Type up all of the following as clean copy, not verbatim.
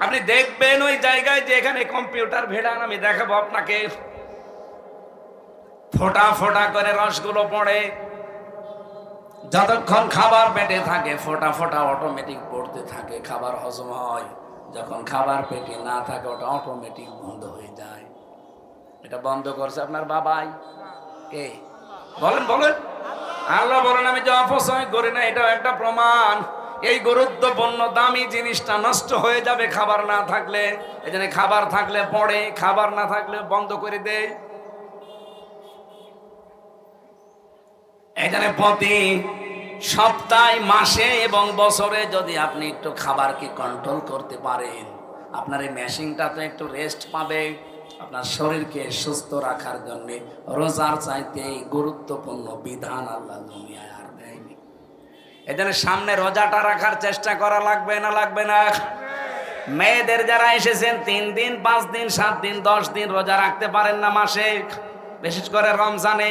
আপনি দেখবেন ওই জায়গায় যে এখানে কম্পিউটার ভেড়ান, আমি দেখাবো আপনাকে, ফোঁটা ফোঁটা করে রসগুলো পড়ে। যতক্ষণ খাবার পেটে থাকে ফোঁটা ফোঁটা অটোমেটিক পড়তে থাকে, খাবার হজম হয়। যখন খাবার পেটে না থাকে ওটা অটোমেটিক বন্ধ হয়ে যায়। এটা বন্ধ করছে আপনার বাবাই? কে? বলেন বলেন। আল্লাহ বলেন আমি যে অপচয় করি না, এটাও একটা প্রমাণ। এই গুরুত্বপূর্ণ দামি জিনিসটা নষ্ট হয়ে যাবে খাবার না থাকলে। এই জন্য খাবার থাকলে পড়ে, খাবার না থাকলে বন্ধ করে দেয়। এই জন্য প্রতি সপ্তাহে, মাসে এবং বছরে যদি আপনি একটু খাবারকে কন্ট্রোল করতে পারেন, আপনার এই মেশিনটা তো একটু রেস্ট পাবে। আপনার শরীরকে সুস্থ রাখার জন্য রোজার চাইতে গুরুত্বপূর্ণ বিধান আল্লাহ দুনিয়ায় আর দেয়নি। এজন্য সামনে রোজাটা রাখার চেষ্টা করা লাগবে না লাগবে না? মেয়েদের যারা এসেছেন 3 দিন 5 দিন 7 দিন 10 দিন রোজা রাখতে পারেন না মাসে, বিশেষ করে রমজানে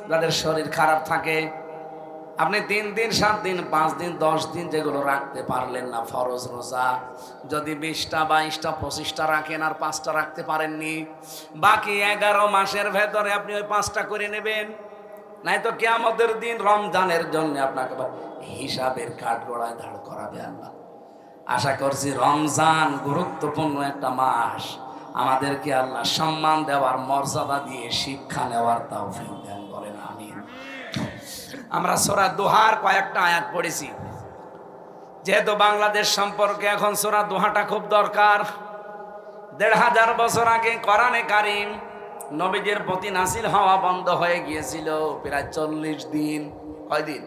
যাদের শরীর খারাপ থাকে, আপনি 3 দিন 7 দিন 5 দিন 10 দিন যেগুলো রাখতে পারলেন না ফরজ রোজা, যদি 20টা 22টা 25টা রাখেন আর 5টা রাখতে পারেননি, বাকি 11 মাসের ভেতরে আপনি ওই 5টা করে নেবেন। নাই তো কিয়ামতের দিন রমজানের জন্য আপনাকে হিসাবের কাঠগড়ায় দাঁড় করাবে আল্লাহ। আশা করছি রমজান গুরুত্বপূর্ণ একটা মাস, আমাদেরকে আল্লাহ সম্মান দেওয়ার, মর্যাদা দিয়ে শিক্ষা নেওয়ার তৌফিক দেন, বলেন আমিন। আমরা সূরা দোহার কয়েকটা আয়াত পড়েছি, যেহেতু বাংলাদেশ সম্পর্কে এখন সূরা দোহাটা খুব দরকার। 1500 বছর আগে কোরআনে কারীম নবীদের প্রতি নাযিল হওয়া বন্ধ হয়ে গিয়েছিল প্রায় 40 দিন। কয়দিন?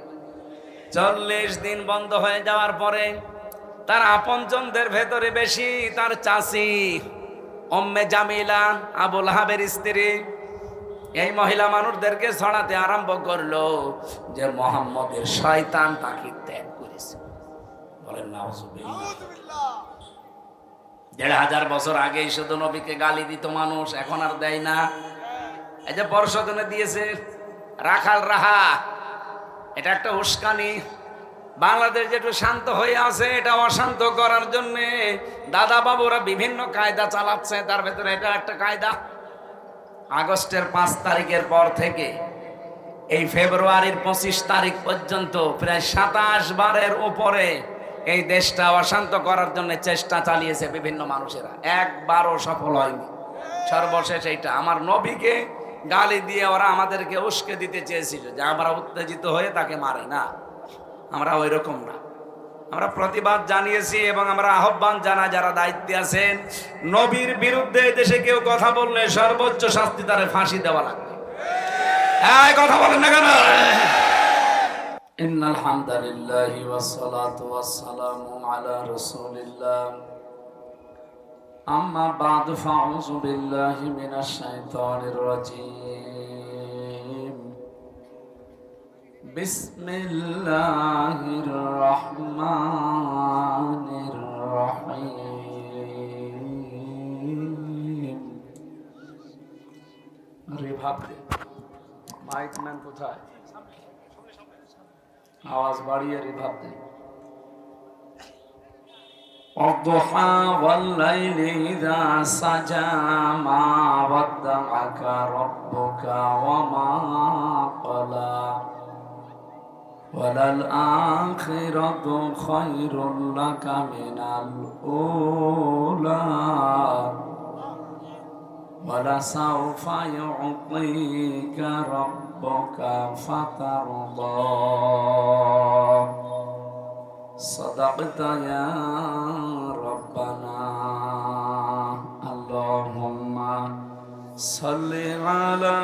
40 দিন বন্ধ হয়ে যাওয়ার পরে তার আপনজনদের ভেতরে বেশি তার চাচি উম্মে জামিলা, আবু লাহাবের স্ত্রী, এই মহিলা মানুষদেরকে ছড়াতে আরম্ভ করলো যে মুহাম্মদের শয়তান তাকে ত্যাগ করেছে। বলেন নাউজুবিল্লাহ। 1500 বছর আগেই শুধু নবীকে গালি দিত মানুষ, এখন আর দেয় না। এই যে বর্ষজনে দিয়েছে রাখাল রাহা, এটা একটা উস্কানি। বাংলাদেশ যেটু শান্ত হয়ে আছে এটা অশান্ত করার জন্য দাদা বাবুরা বিভিন্ন কায়দা চালাচ্ছে, তার ভেতরে এটা একটা কায়দা। আগস্টের 5 তারিখের পর থেকে এই ফেব্রুয়ারির 25 তারিখ পর্যন্ত প্রায় 27 বারের উপরে এই দেশটা অশান্ত করার জন্য চেষ্টা চালিয়েছে বিভিন্ন মানুষেরা, একবারও সফল হয়নি। সর্বশেষ এইটা আমার নবীকে গালি দিয়ে ওরা আমাদেরকে উস্কে দিতে চেয়েছিল যে আমরা উত্তেজিত হয়ে তাকে মারে না। আমরা ওই রকম না, আমরা প্রতিবাদ জানিয়েছি এবং আমরা আহ্বান জানাই যারা দায়িত্বে আছেন, নবীর বিরুদ্ধে দেশে কেউ কথা বললে সর্বোচ্চ শাস্তি তারে ফাঁসি দেওয়া লাগবে। এই কথা বলেন না কেন? ইন্নাল হামদালিল্লাহি ওয়াস সালাতু ওয়াস সালামু আলা রাসূলিল্লাহ, আম্মা বা'দু ফাউযু বিল্লাহি মিনাশ শাইতানির রাজীম। বিসমিল্লাহির রহমানির রহিম। রিভাব দে, মাইক ম্যান কোথায়? আওয়াজ বাড়িয়ে রিভাব দে। والضحى والليل إذا سجى ما ودعك ربك وما قلى وللآخرة خير لك من الأولى ولسوف يعطيك ربك فترضى صدقت يا ربنا اللهم صل على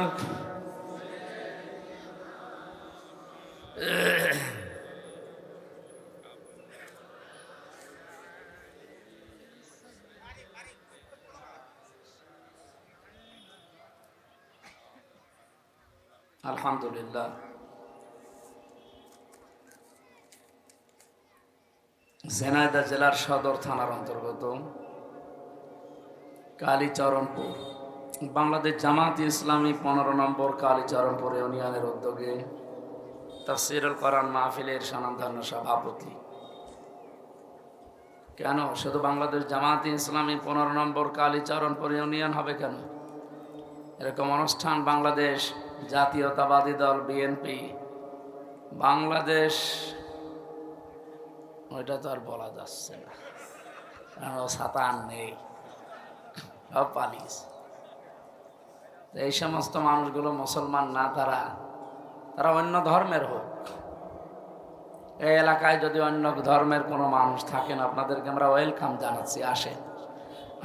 আলহামদুলিল্লাহ। ঝিনাইদহ জেলার সদর থানার অন্তর্গত কালীচরণপুর বাংলাদেশ জামাত ইসলামী 15 নম্বর কালীচরণপুর ইউনিয়নের উদ্যোগে তাফসীরুল কোরআন মাহফিলের স্বনামধন্য সভাপতি কেন শুধু বাংলাদেশ জামাতে ইসলামী 15 নম্বর কালীচরণপুর ইউনিয়ন হবে কেন? এরকম অনুষ্ঠান বাংলাদেশ জাতীয়তাবাদী দল বিএনপি, বাংলাদেশ, ওইটা তো আর বলা যাচ্ছে না, কারণ ও সাতান নেই, সব পালিস। এই সমস্ত মানুষগুলো মুসলমান না, তারা অন্য ধর্মের হোক। এই এলাকায় যদি অন্য ধর্মের কোনো মানুষ থাকেন, আপনাদেরকে আমরা ওয়েলকাম জানাচ্ছি, আসেন।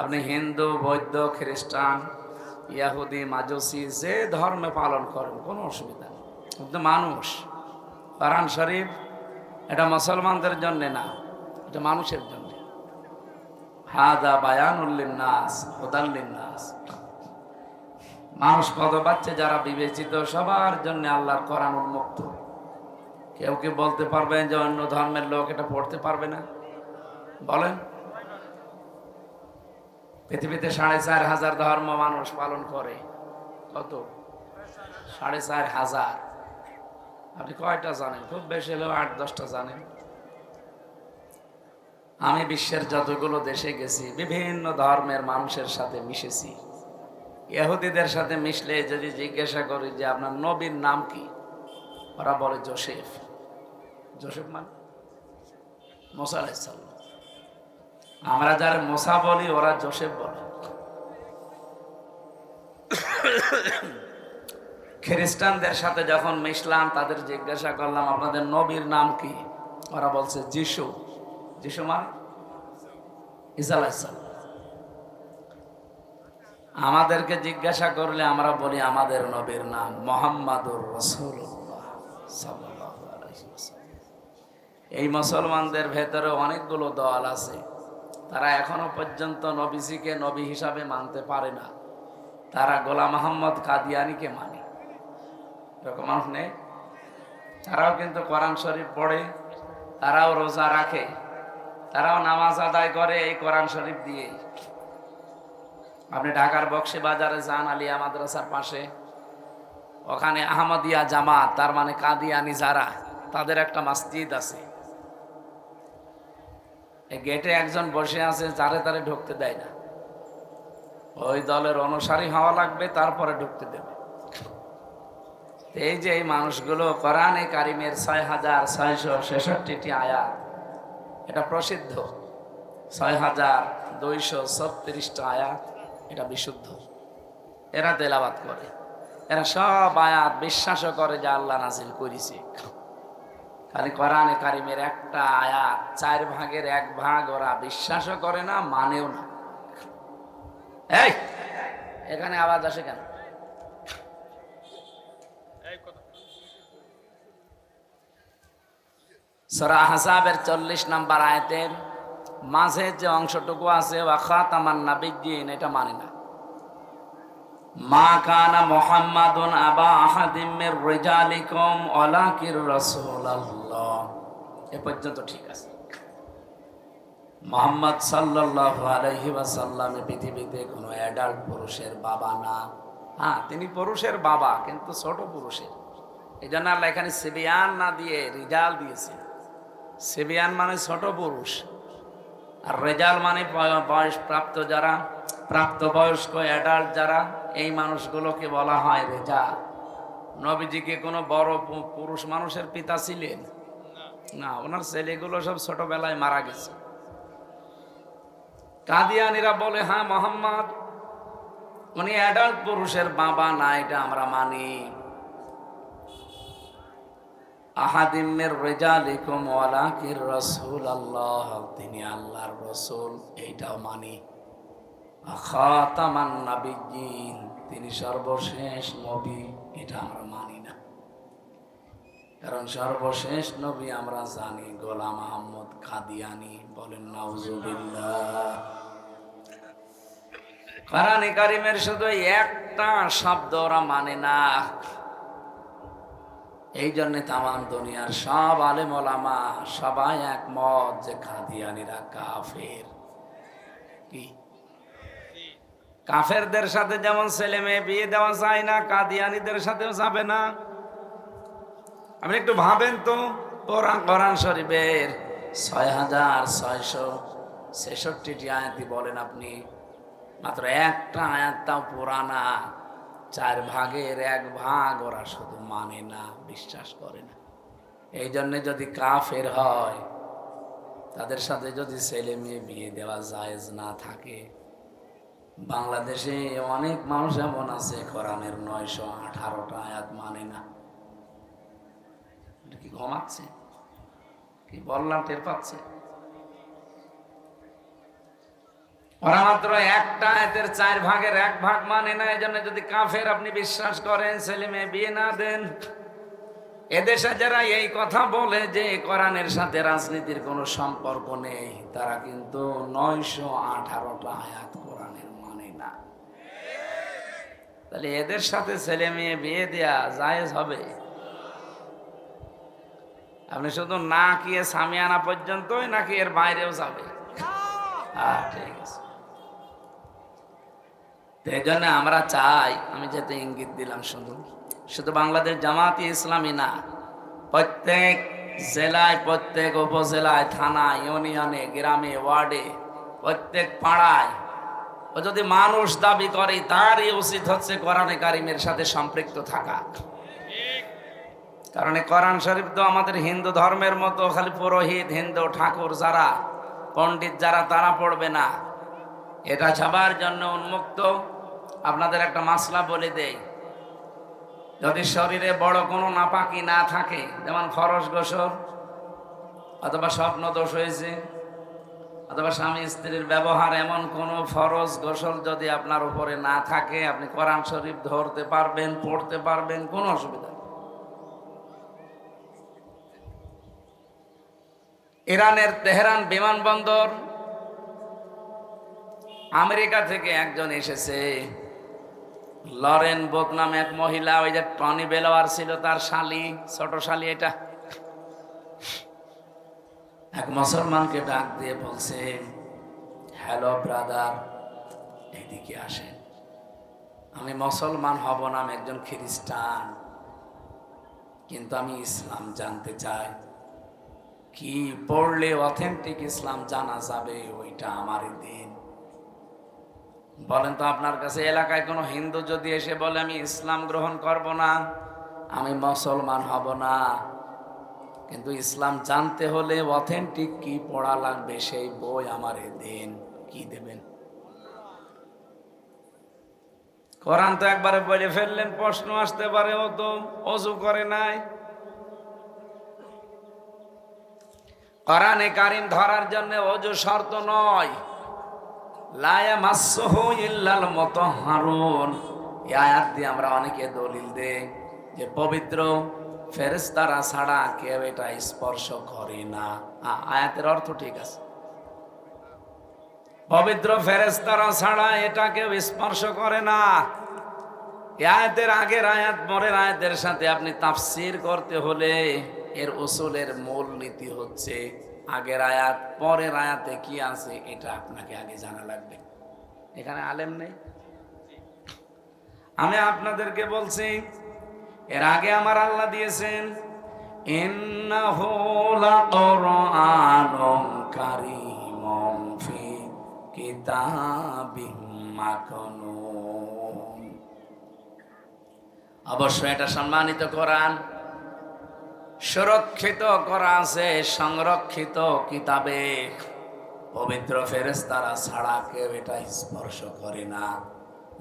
আপনি হিন্দু, বৌদ্ধ, খ্রিস্টান, ইয়াহুদি, মাজুসি, যে ধর্মে পালন করেন, কোনো অসুবিধা নেই। কিন্তু মানুষ, কোরআন শরীফ এটা মুসলমানদের জন্য না, এটা মানুষের জন্য। হাদা বায়ানুল লিন্নাস হুদাল লিন্নাস। মানুষ পদ পাচ্ছে যারা বিবেচিত, সবার জন্য আল্লাহর কোরআন উন্মুক্ত। কেউ কি বলতে পারবেন যে অন্য ধর্মের লোক এটা পড়তে পারবে না? বলেন। পৃথিবীতে 4,500 ধর্ম মানুষ পালন করে। কত? 4,500। আপনি কয়টা জানেন? খুব বেশি হলেও 8-10টা জানেন। আমি বিশ্বের যতগুলো দেশে গেছি, বিভিন্ন ধর্মের মানুষের সাথে মিশেছি। ইহুদিদের সাথে মিশলে যদি জিজ্ঞাসা করি যে আপনার নবীর নাম কি, ওরা বলে জোসেফ। জোসেফ মানে মুসা আলাইহিস সালাম। আমরা যারা মুসা বলি, ওরা জোসেফ বলে। খ্রিস্টানদের সাথে যখন মিশলাম, তাদের জিজ্ঞাসা করলাম আপনাদের নবীর নাম কি, ওরা বলছে যিশু। যিশু মানে ঈসা আলাইহিস সালাম। আমাদেরকে জিজ্ঞাসা করলে আমরা বলি আমাদের নবীর নাম মুহাম্মাদুর রাসূলুল্লাহ সাল্লাল্লাহু আলাইহি ওয়াসাল্লাম। এই মুসলমানদের ভেতরে অনেকগুলো দল আছে, তারা এখনো পর্যন্ত নবীজিকে নবী হিসাবে মানতে পারে না। তারা গোলাম মোহাম্মদ কাদিয়ানীকে মানে। এরকম মানুষ নেই? তারাও কিন্তু কোরআন শরীফ পড়ে, তারাও রোজা রাখে, তারাও নামাজ আদায় করে এই কোরআন শরীফ দিয়ে। আপনি ঢাকার বক্সি বাজারে যান, আলিয়া মাদ্রাসার পাশে, ওখানে আহমদিয়া জামাত, তার মানে কাদিয়ানি যারা, তাদের একটা মসজিদ আছে। এই গেটে একজন বসে আছে, যারে তারে ঢুকতে দেয় না। ওই দলের অনুসারী হওয়া লাগবে, তারপরে ঢুকতে দেবে। এই যে এই মানুষগুলো কোরআনে কারিমের 6,666টি আয়াত, এটা প্রসিদ্ধ। 6,236টা আয়াত, এটা বিশুদ্ধ। এরা তেলাওয়াত করে, এরা সব আয়াত বিশ্বাসও করে যে আল্লাহ নাজিল করেছে। খালি কোরআনে কারিমের একটা আয়াত 4 ভাগের 1 ভাগ ওরা বিশ্বাসও করে না, মানেও না। এই এখানে আওয়াজ আসে কেন? সূরা আহজাবের 40 নম্বর আয়াতের মাঝে যে অংশটুকু আছে, ওয়া খাতামান নাবিয়্যিন, এটা মানে না। মা কানা মুহাম্মাদুন আবা আহাদিম মির রিজালিকুম ওয়ালাকির রাসূলুল্লাহ, এ পর্যন্ত ঠিক আছে। মুহাম্মদ সাল্লাল্লাহু আলাইহি ওয়াসাল্লাম পৃথিবীতে কোনো অ্যাডাল্ট পুরুষের বাবা না। হ্যাঁ, তিনি পুরুষের বাবা, কিন্তু ছোট পুরুষের। এই জন্য আল্লাহ এখানে সিবিয়ান না দিয়ে রিজাল দিয়েছে। সিবিয়ান মানে ছোট পুরুষ, আর রেজাল মানে বয়স প্রাপ্ত যারা, প্রাপ্তবয়স্ক অ্যাডাল্ট যারা, এই মানুষগুলোকে বলা হয় রেজাল। নবীজিকে কোনো বড় পুরুষ মানুষের পিতা ছিলেন না, ওনার ছেলেগুলো সব ছোটবেলায় মারা গেছে। কাদিয়ানীরা বলে হ্যাঁ মোহাম্মদ উনি অ্যাডাল্ট পুরুষের বাবা না, এটা আমরা মানি। আহাদিম মির রিজালিকুম ওয়ালাকির রাসূলুল্লাহ, তিনি আল্লাহর রাসূল, এইটাও মানি। খাতামান নাবিয়্যিন, তিনি সর্বশেষ নবী, এটা আমরা মানি না। কারণ সর্বশেষ নবী আমরা জানি গোলাম মোহাম্মদ কাদিয়ানী। বলেন নাউজুবিল্লাহ। কোরআনে কারিমের শুধু একটা শব্দ ওরা মানে না। এই জন্য তামাম দুনিয়ার সব আলেম ওলামা সবাই একমত যে কাদিয়ানীরা কাফের। কি? কাফেরদের সাথে যেমন ছেলে মেয়ে বিয়ে দেওয়া যায় না, কাদিয়ানীদের সাথেও যাবে না। আপনি একটু ভাবেন তো, কোরআন শরীফের 6,600 66টি আয়াতই বলেন আপনি, মাত্র একটা আয়াত তাও পুরানা, 4 ভাগের 1 ভাগ ওরা শুধু মানে না, বিশ্বাস করে না। এই জন্য যদি কাফের হয়, তাদের সাথে যদি ছেলে মেয়ে বিয়ে দেওয়া জায়েজ না থাকে, বাংলাদেশে অনেক মানুষ এমন আছে কোরআনের 918টা আয়াত মানে না। কি ঘুমাচ্ছে? কি বললাম টের পাচ্ছে? ওরা মাত্র একটা আয়াতের 4 ভাগের 1 ভাগ মানে না। এই জন্য যদি কাফের আপনি বিশ্বাস করেন, ছেলে মেয়ে বিয়ে না দেন। এদেশে যারা এই কথা বলে যে কোরআনের সাথে রাজনীতির কোনো সম্পর্ক নেই, তারা কিন্তু 918টা আয়াত কোরআনের মানে না। তাহলে এদের সাথে ছেলে মেয়ে বিয়ে দেয়া জায়েজ হবে? আপনি শুধু না কি সামিয়ানা পর্যন্তই, নাকি এর বাইরেও যাবে? ঠিক আছে। এই জন্য আমরা চাই, আমি যেতে ইঙ্গিত দিলাম, শুধু বাংলাদেশ জামাতে ইসলামী না, প্রত্যেক জেলায়, প্রত্যেক উপজেলায়, থানায়, ইউনিয়নে, গ্রামে, ওয়ার্ডে, প্রত্যেক পাড়ায় ও যদি মানুষ দাবি করে, তারই উচিত হচ্ছে কোরআনে কারিমের সাথে সম্পৃক্ত থাকা। কারণ কোরআন শরীফ তো আমাদের হিন্দু ধর্মের মতো খালি পুরোহিত, হিন্দু ঠাকুর যারা, পণ্ডিত যারা, তারা পড়বে না। এটা সবার জন্য উন্মুক্ত। আপনাদের একটা মাসলা বলে দেই, যদি শরীরে বড় কোনো নাপাকি না থাকে, যেমন ফরজ গোসল, অথবা স্বপ্ন দোষ হয়েছে, অথবা স্বামী স্ত্রীর ব্যবহার, এমন কোনো ফরজ গোসল যদি আপনার উপরে না থাকে, আপনি কোরআন শরীফ ধরতে পারবেন, পড়তে পারবেন, কোনো অসুবিধা নেই। ইরানের তেহরান বিমানবন্দর, আমেরিকা থেকে একজন এসেছে, লরেন বোথ নামে এক মহিলা, ওই যে টনি বেলোয়ার ছিল তার শালি, ছোট শালি। এটা এক মুসলমানকে ডাক দিয়ে বলছে, হ্যালো ব্রাদার, এদিকে আসেন, আমি মুসলমান হব না, আমি একজন খ্রিস্টান, কিন্তু আমি ইসলাম জানতে চাই, কি পড়লে অথেন্টিক ইসলাম জানা যাবে, ওইটা আমারই দিন। বলেন তো, আপনার কাছে এলাকায় কোনো হিন্দু যদি এসে বলে আমি ইসলাম গ্রহণ করব না, আমি মুসলমান হব না, কিন্তু ইসলাম জানতে হলে অথেন্টিক কি পড়া লাগবে, সেই বই আমারে দিন, কি দেবেন? কোরআন তো একবারে বলে ফেললেন, প্রশ্ন আসতে পারে, ও তো ওযু করে নাই। কোরআনে কারিম ধরার জন্য ওযু শর্ত নয়। লা ইয়ামাসসুহু ইল্লাল মুতাহহারুন, এই আয়াত দিয়ে আমরা অনেকে দলিল দেই যে পবিত্র ফেরেশতারা ছাড়া কেউ এটা স্পর্শ করে না। আয়াতের অর্থ ঠিক আছে, পবিত্র ফেরেশতারা ছাড়া এটা কেউ স্পর্শ করে না। এই আয়াতের আগের আয়াত পরের আয়াতের সাথে আপনি তাফসীর করতে হলে এর উসুলের মূল নীতি হচ্ছে আগের আয়াত পরের আয়াতে কি আছে, এটা আপনাকে আগে জানা লাগবে। এখানে আলেম নেই, আমি আপনাদেরকে বলছি, এর আগে আমার আল্লাহ দিয়েছেন, ইন্নাহু লাকুরআনুন কারীমুন ফি কিতাবিম মাকনুন। অবশ্যই এটা সম্মানিত কোরআন, সুরক্ষিত করা আছে সংরক্ষিত কিতাবে। পবিত্র ফেরেশতারা ছাড়া কেউ এটা স্পর্শ করে না।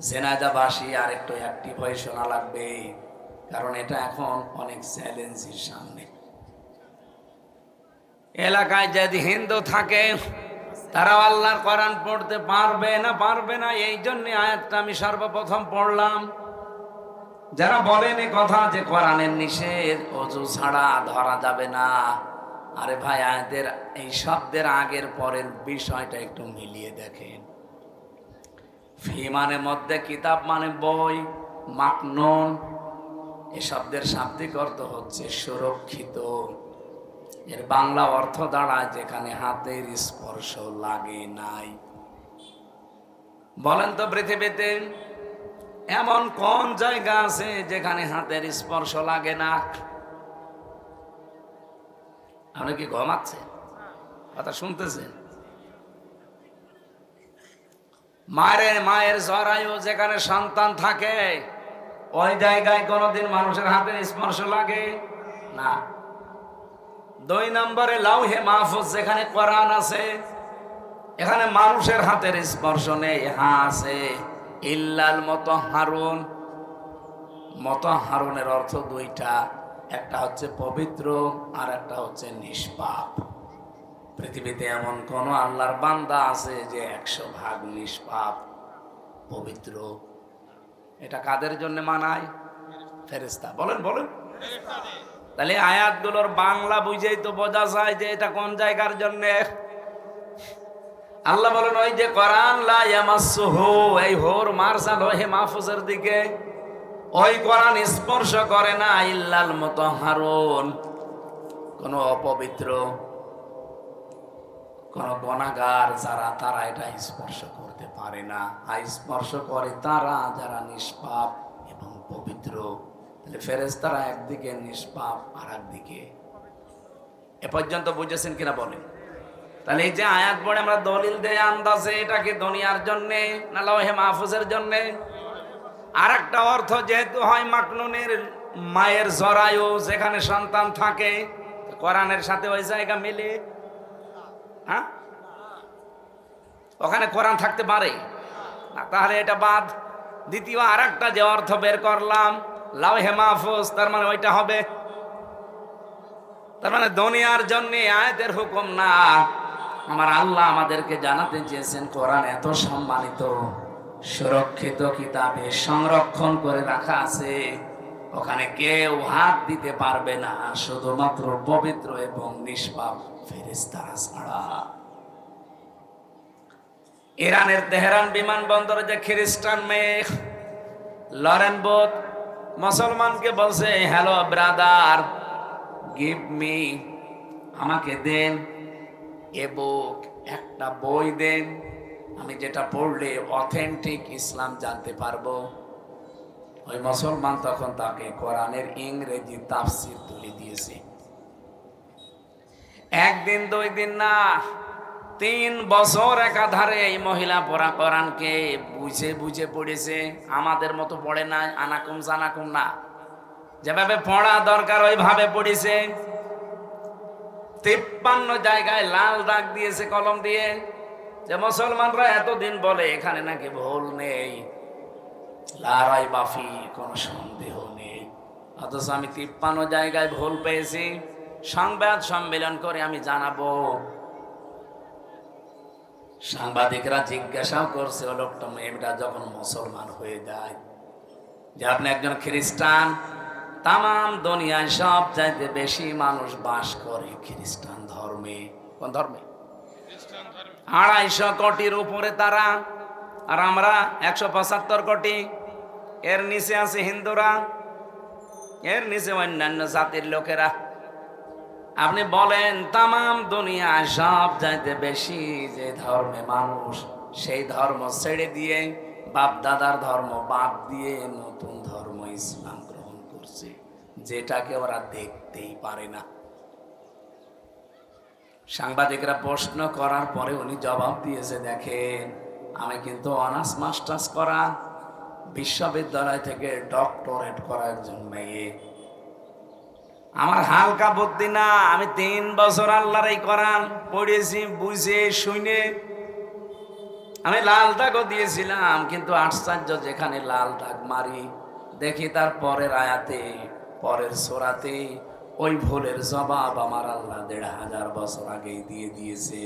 জেনাজাবাসী আর একটু অ্যাক্টিভ হয়ে শোনা লাগবে, কারণ এটা এখন অনেক চ্যালেঞ্জের সামনে। এলাকায় যদি হিন্দু থাকে, তারাও আল্লাহর কোরআন পড়তে পারবে না। এই জন্য আয়াতটা আমি সর্বপ্রথম পড়লাম। যারা বলেন এই কথা যে কোরআনের নিষেধ, ওযু ছাড়া ধরা যাবে না, আরে ভাই, আয়াতের এই শব্দের আগের পরের বিষয়টা একটু মিলিয়ে দেখেন। ফি মানে মধ্যে, কিতাব মানে বই, মাকনুন এই শব্দের শাব্দিক অর্থ হচ্ছে সুরক্ষিত। এর বাংলা অর্থ দাঁড়ায় যেখানে হাতের স্পর্শ লাগে নাই। বলেন তো, পৃথিবীতে এমন কোন জায়গা আছে যেখানে হাতের স্পর্শ লাগে না? আপনি কি ঘুমাচ্ছেন? কথা শুনতেছেন? মায়ের জরায়ু যেখানে সন্তান থাকে ওই জায়গায় কোনোদিন মানুষের হাতের স্পর্শ লাগে না। 2 নম্বরে লাউহে মাহফুজ যেখানে কোরআন আছে, এখানে মানুষের হাতের স্পর্শ নেই। হ্যাঁ আছে, ইল্লাল মুতাহহারুন। মুতাহহারুনের অর্থ দুইটা, একটা হচ্ছে পবিত্র আর একটা হচ্ছে নিষ্পাপ। পৃথিবীতে এমন কোন আল্লাহর বান্দা আছে যে 100% নিষ্পাপ পবিত্র? এটা কাদের জন্য মানায়? ফেরেশতা। বলেন বলেন। তাহলে আয়াতগুলোর বাংলা বুঝেই তো বোঝা যায় যে এটা কোন জায়গার জন্য। আল্লাহ বলেন ওই যে কোরআন লা ইয়ামাসসুহু, এই হোর মারসা লোহে মাহফুজের দিকে, ওই কোরআন স্পর্শ করে না ইল্লাল মুতাহহারুন, কোন অপবিত্র, কোন গুনাহগার যারা, তারা এটা স্পর্শ করতে পারে না। আর স্পর্শ করে তারা যারা নিষ্পাপ এবং পবিত্র। তাহলে ফেরেশতারা একদিকে নিষ্পাপ আর একদিকে। এ পর্যন্ত বুঝেছেন কিনা বলেন? তাহলে এই যে আয়াত পড়ে আমরা দলিল দেয় আন্দাজে, এটা কি দুনিয়ার জন্য না লৌহে মাহফুজের জন্য? আর একটা অর্থ যেহেতু হয় মাকনুনের মায়ের জরায়ু যেখানে সন্তান থাকে, কোরআনের সাথে ওই জায়গা মিলে? হ্যাঁ, ওখানে কোরআন থাকতে পারে না, তাহলে এটা বাদ। দ্বিতীয় আর একটা যে অর্থ বের করলাম লাউহে মাহফুজ, তার মানে ওইটা হবে। তার মানে দুনিয়ার জন্য আয়াতের হুকুম না। আমার আল্লাহ আমাদেরকে জানাতে চেয়েছেন কোরআন এত সম্মানিত, সুরক্ষিত কিতাবে সংরক্ষণ করে রাখা আছে, ওখানে কেউ হাত দিতে পারবে না শুধুমাত্র পবিত্র এবং নিষ্পাপ ফেরেশতারা ছাড়া। ইরানের তেহরান বিমানবন্দরে যে খ্রিস্টান মেয়ে লরেন বোথ মুসলমানকে বলছে, হ্যালো ব্রাদার, গিভ মি, আমাকে দেন এ বুক, একটা বই দেন, আমি যেটা পড়লে অথেন্টিক ইসলাম জানতে পারবো। ওই মুসলমান তখন তাকে কোরআনের ইংরেজি তাফসীর তুলে দিয়েছে। একদিন 2 দিন না, 3 বছর একাধারে এই মহিলা পড়া কোরআনকে বুঝে বুঝে পড়েছে। আমাদের মতো পড়ে না, আনাকুম জানাকুম না, যেভাবে পড়া দরকার ওইভাবে পড়েছে। 53 জায়গায় লাল দাগ দিয়েছে কলম দিয়ে, যে মুসলমানরা এতদিন বলে এখানে নাকি ভুল নেই, লা রাইবা ফি, কোনো সন্দেহ নেই। অথচ আমি 53 জায়গায় ভুল পেয়েছি। সংবাদ সম্মেলন করে আমি জানাবো। সাংবাদিকরা জিজ্ঞাসাও করছে ও লোকটা, মেয়েটা যখন মুসলমান হয়ে যায়, যে আপনি একজন খ্রিস্টান, তামাম দুনিয়ায় সব চাইতে বেশি মানুষ বাস করে খ্রিস্টান ধর্মে। কোন ধর্মে? 250 কোটির উপরে তারা, আর আমরা 175 কোটি। এর নিচে আছে হিন্দুরা, এর নিচে অন্যান্য জাতির লোকেরা। আপনি বলেন তামাম দুনিয়ায় সব চাইতে বেশি যে ধর্মে মানুষ, সেই ধর্ম ছেড়ে দিয়ে, বাপ দাদার ধর্ম বাদ দিয়ে নতুন ধর্ম ইসলাম গ্রহণ করছে, যেটাকে ওরা দেখতেই পারে না। সাংবাদিকরা প্রশ্ন করার পরে উনি জবাব দিয়েছে, দেখেন আমি কিন্তু অনার্স মাস্টার্স করা, বিশ্ববিদ্যালয় থেকে ডক্টরেট করা একজন মেয়ে। আমার হালকা বুদ্ধি না, আমি 3 বছর আল্লাহর এই কোরআন পড়েছি বুঝে শুনে। আমি লাল দাগও দিয়েছিলাম, কিন্তু আশ্চর্য, যেখানে লাল দাগ মারি দেখি তার পরের আয়াতে, পরের সূরাতে ওই ভুলের জবাব আমার আল্লাহ 1500 বছর আগেই দিয়ে দিয়েছে।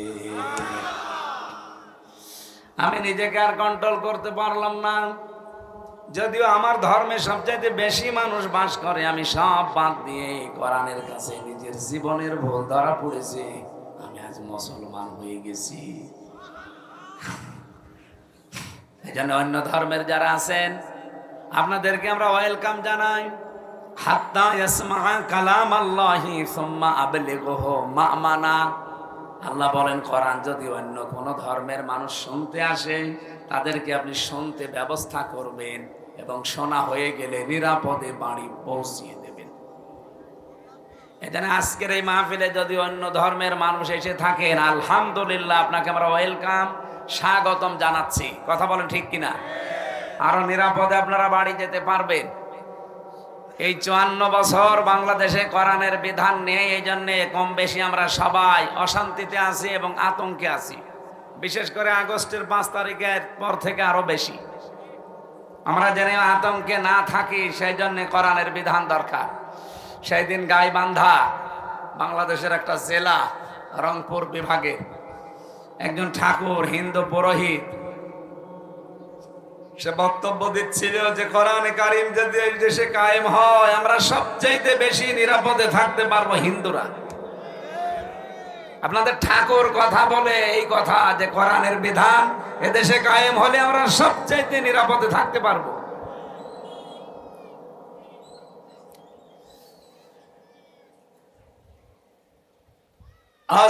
আমি নিজেকে আর কন্ট্রোল করতে পারলাম না। যদিও আমার ধর্মে সবচাইতে বেশি মানুষ বাস করে, আমি সব বাদ দিয়ে কোরআনের কাছে নিজের জীবনের ভুল ধরা পড়েছে, আমি আজ মুসলমান হয়ে গেছি। এই জন্য অন্য ধর্মের যারা আছেন আপনাদেরকে আমরা ওয়েলকাম জানাই। হাত্তা ইয়াসমা কালাম আল্লাহি সুম্মা আবলিগহু মা'মানা। আল্লাহ বলেন কোরআন যদি অন্য কোন ধর্মের মানুষ শুনতে আসে, তাদেরকে আপনি শুনতে ব্যবস্থা করবেন এবং শোনা হয়ে গেলে নিরাপদে বাড়ি পৌঁছিয়ে দেবেন। এখানে আজকের এই মাহফিলে যদি অন্য ধর্মের মানুষ এসে থাকেন, আলহামদুলিল্লাহ, আপনাকে আমরা ওয়েলকাম। স্বাগতম জানাচ্ছি। কথা বলেন ঠিক কিনা? আরো নিরাপদে আপনারা বাড়ি যেতে পারবেন। এই 54 বছর বাংলাদেশে কোরআনের বিধান নেই, এই জন্য কম বেশি আমরা সবাই অশান্তিতে আছি এবং আতঙ্কে আছি। বিশেষ করে আগস্টের 5 তারিখের পর থেকে আরো বেশি। আমরা যেন আতঙ্কে না থাকি, সেই জন্য কোরআনের বিধান দরকার। সেই দিন গাইবান্ধা বাংলাদেশের একটা জেলা, রংপুর বিভাগে একজন ঠাকুর হিন্দু পুরোহিত, সে বক্তব্য দিচ্ছিল যে কোরআনে কারিম যদি এই দেশে কায়েম হয়, আমরা সবচাইতে বেশি নিরাপদে থাকতে পারবো হিন্দুরা। আপনাদের ঠাকুর কথা বলে এই কথা যে কোরআনের বিধান এদেশে কায়েম হলে আমরা সবচাইতে নিরাপদে থাকতে পারবো।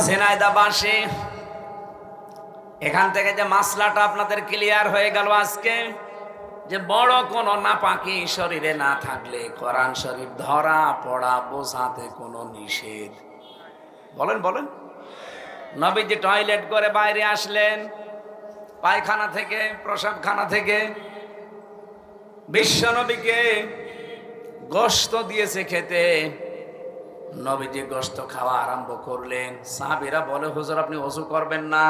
ঝিনাইদহবাসী, এখান থেকে যে মাসলাটা আপনাদের ক্লিয়ার হয়ে গেল আজকে, যে বড় কোনো নাপাকি শরীরে না থাকলে কোরআন শরীফ ধরা পড়া বোঝাতে কোনো নিষেধ। বলেন বলেন। নবীজি টয়লেট করে বাইরে আসলেন, পায়খানা থেকে, প্রসাবখানা থেকে, বিশ্ব নবীকে গোশত দিয়েছে খেতে। নবীজি গোশত খাওয়া আরম্ভ করলেন। সাহাবীরা বলে, হুজুর আপনি ওযু করবেন না?